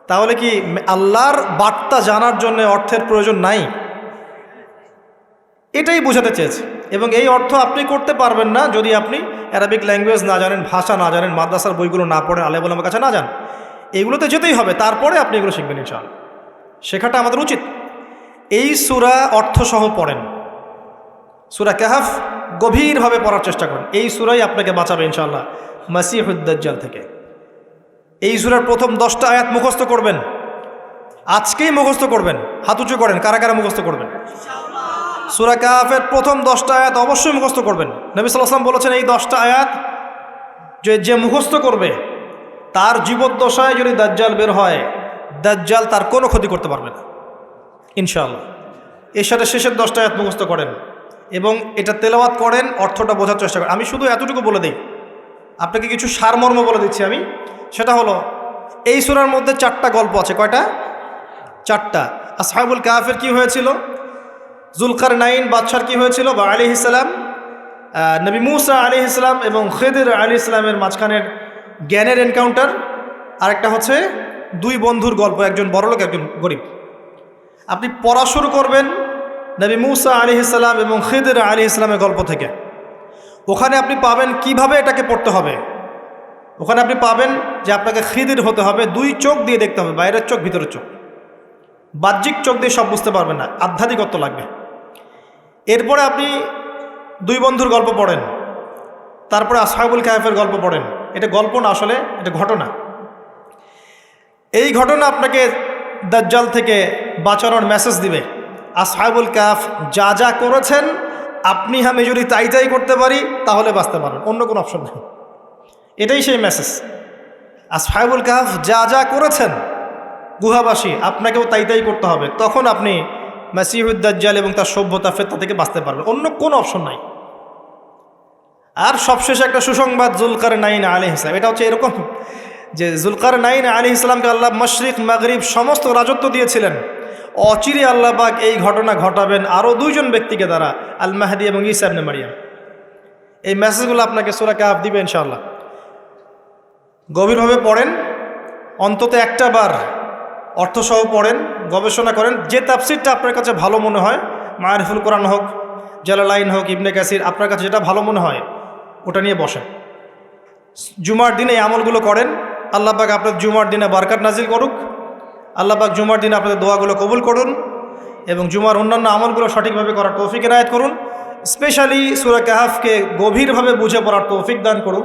তাহলে কি আল্লাহর বার্তা জানার জন্য অর্থের প্রয়োজন নাই? এটাই বোঝাতে চেয়েছে। এবং এই অর্থ আপনি করতে পারবেন না যদি আপনি অ্যারাবিক ল্যাঙ্গুয়েজ না জানেন, ভাষা না জানেন, মাদ্রাসার বইগুলো না পড়েন, আলেম ওলামার কাছে না যান। এইগুলোতে যেতেই হবে, তারপরে আপনি এগুলো শিখবেন ইনশাআল্লাহ। শেখাটা আমাদের উচিত। এই সূরা অর্থসহ পড়েন, সূরা কাহফ গভীরভাবে পড়ার চেষ্টা করেন। এই সূরাই আপনাকে বাঁচাবে ইনশাআল্লাহ মাসিহুদ দাজ্জাল থেকে। এই সূরার প্রথম 10টা আয়াত মুখস্থ করবেন, আজকেই মুখস্থ করবেন। হাত উঁচু করেন, কারা কারা মুখস্থ করবেন? সূরা কাহফের প্রথম 10টা আয়াত অবশ্যই মুখস্থ করবেন। নবী সাল্লাল্লাহু আলাইহি ওয়াসাল্লাম বলেছেন এই 10টা আয়াত যে মুখস্থ করবে, তার জীবদ্দশায় যদি দাজ্জাল বের হয়, দাজ্জাল তার কোনো ক্ষতি করতে পারবে না ইনশাআল্লাহ। এর সাথে শেষের 10টা আয়াত মুখস্থ করেন এবং এটা তেলাওয়াত করেন, অর্থটা বোঝার চেষ্টা করেন। আমি শুধু এতটুকু বলে দিই, আপনাকে কিছু সারমর্ম বলে দিচ্ছি আমি। সেটা হলো, এই সূরার মধ্যে 4টা গল্প আছে। কয়টা? 4টা। আসহাবুল কাহফের কি হয়েছিল, যুলকারনাইন বাদশার কি হয়েছিল, বা আলাইহিস সালাম, নবী মূসা আলাইহিস সালাম এবং খিদির আলাইহিস সালামের মাঝখানের জ্ঞানের এনকাউন্টার, আরেকটা হচ্ছে 2 বন্ধুর গল্প, একজন বড়লোক একজন গরিব। আপনি পড়া শুরু করবেন নবী মূসা আলাইহিস সালাম এবং খিদির আলাইহিস সালামের গল্প থেকে। ওখানে আপনি পাবেন কিভাবে এটাকে পড়তে হবে। ওখানে আপনি পাবেন যে আপনাকে খিদির হতে হবে, 2 চোখ দিয়ে দেখতে হবে, বাইরের চোখ ভিতরের চোখ। বাহ্যিক চোখ দিয়ে সব বুঝতে পারবেন না, আধ্যাত্মিকত্ব লাগবে। এরপরে আপনি 2 বন্ধুর গল্প পড়েন, তারপরে আসহাবুল কাহফের গল্প পড়েন। এটা গল্প না, আসলে এটা ঘটনা। এই ঘটনা আপনাকে দাজ্জাল থেকে বাঁচানোর মেসেজ দিবে। আসহাবুল কাহফ যা যা করেছেন, আপনি আমি যদি তাই করতে পারি তাহলে বাঁচতে পারেন, অন্য কোনো অপশন নেই। এটাই সেই মেসেজ। আসহাবুল কাহফ যা যা করেছেন গুহাবাসী, আপনাকেও তাই করতে হবে, তখন আপনি মাসিহুদ দাজ্জাল এবং তার সভ্যতা ফেতনা থেকে বাঁচতে পারবেন, অন্য কোনো অপশন নাই। আর সবশেষে একটা সুসংবাদ, যুলকারনাইন আলাইহিস সালাম। এটা হচ্ছে এরকম যে যুলকারনাইন আলাইহিস সালামকে আল্লাহ মাশরিক মাগরিব সমস্ত রাজত্ব দিয়েছিলেন। অচিরে আল্লাহ পাক এই ঘটনা ঘটাবেন আরও 2 জন ব্যক্তিকে দ্বারা, আল মাহদি এবং ঈসা ইবনে মারইয়াম। এই মেসেজগুলো আপনাকে সূরা কাহফ দিবে ইনশাআল্লাহ। গভীরভাবে পড়েন, অন্তত একটা বার অর্থসহ পড়েন, গবেষণা করেন। যে তাফসিরটা আপনার কাছে ভালো মনে হয়, মারিফুল কোরআন হোক, জালালাইন হোক, ইবনে কাসির, আপনার কাছে যেটা ভালো মনে হয় ওটা নিয়ে বসেন। জুমার দিনে এই আমলগুলো করেন। আল্লাহ পাক আপনার জুমার দিনে বারকাত নাজিল করুক। আল্লাহ পাক জুমার দিনে আপনাদের দোয়াগুলো কবুল করুন এবং জুমার অন্যান্য আমলগুলো সঠিকভাবে করার তৌফিক এনায়েত করুন। স্পেশালি সূরা কাহফকে গভীরভাবে বুঝে পড়ার তৌফিক দান করুন,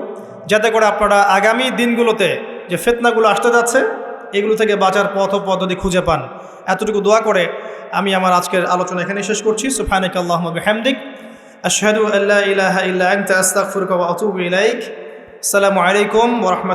যাতে করে আপনারা আগামী দিনগুলোতে যে ফিতনাগুলো আসতে যাচ্ছে এগুলো থেকে বাঁচার পথ ও পদ্ধতি খুঁজে পান। এতটুকু দোয়া করে আমি আমার আজকের আলোচনা এখানে শেষ করছি। সুবহানাকা আল্লাহুম্মা বিহামদিক, আশহাদু আল্লা ইলাহা ইল্লা আনতা আস্তাগফিরুকা ওয়া আতুবু ইলাইক। আসসালামু আলাইকুম ওয়া রাহমাতুল্লাহ।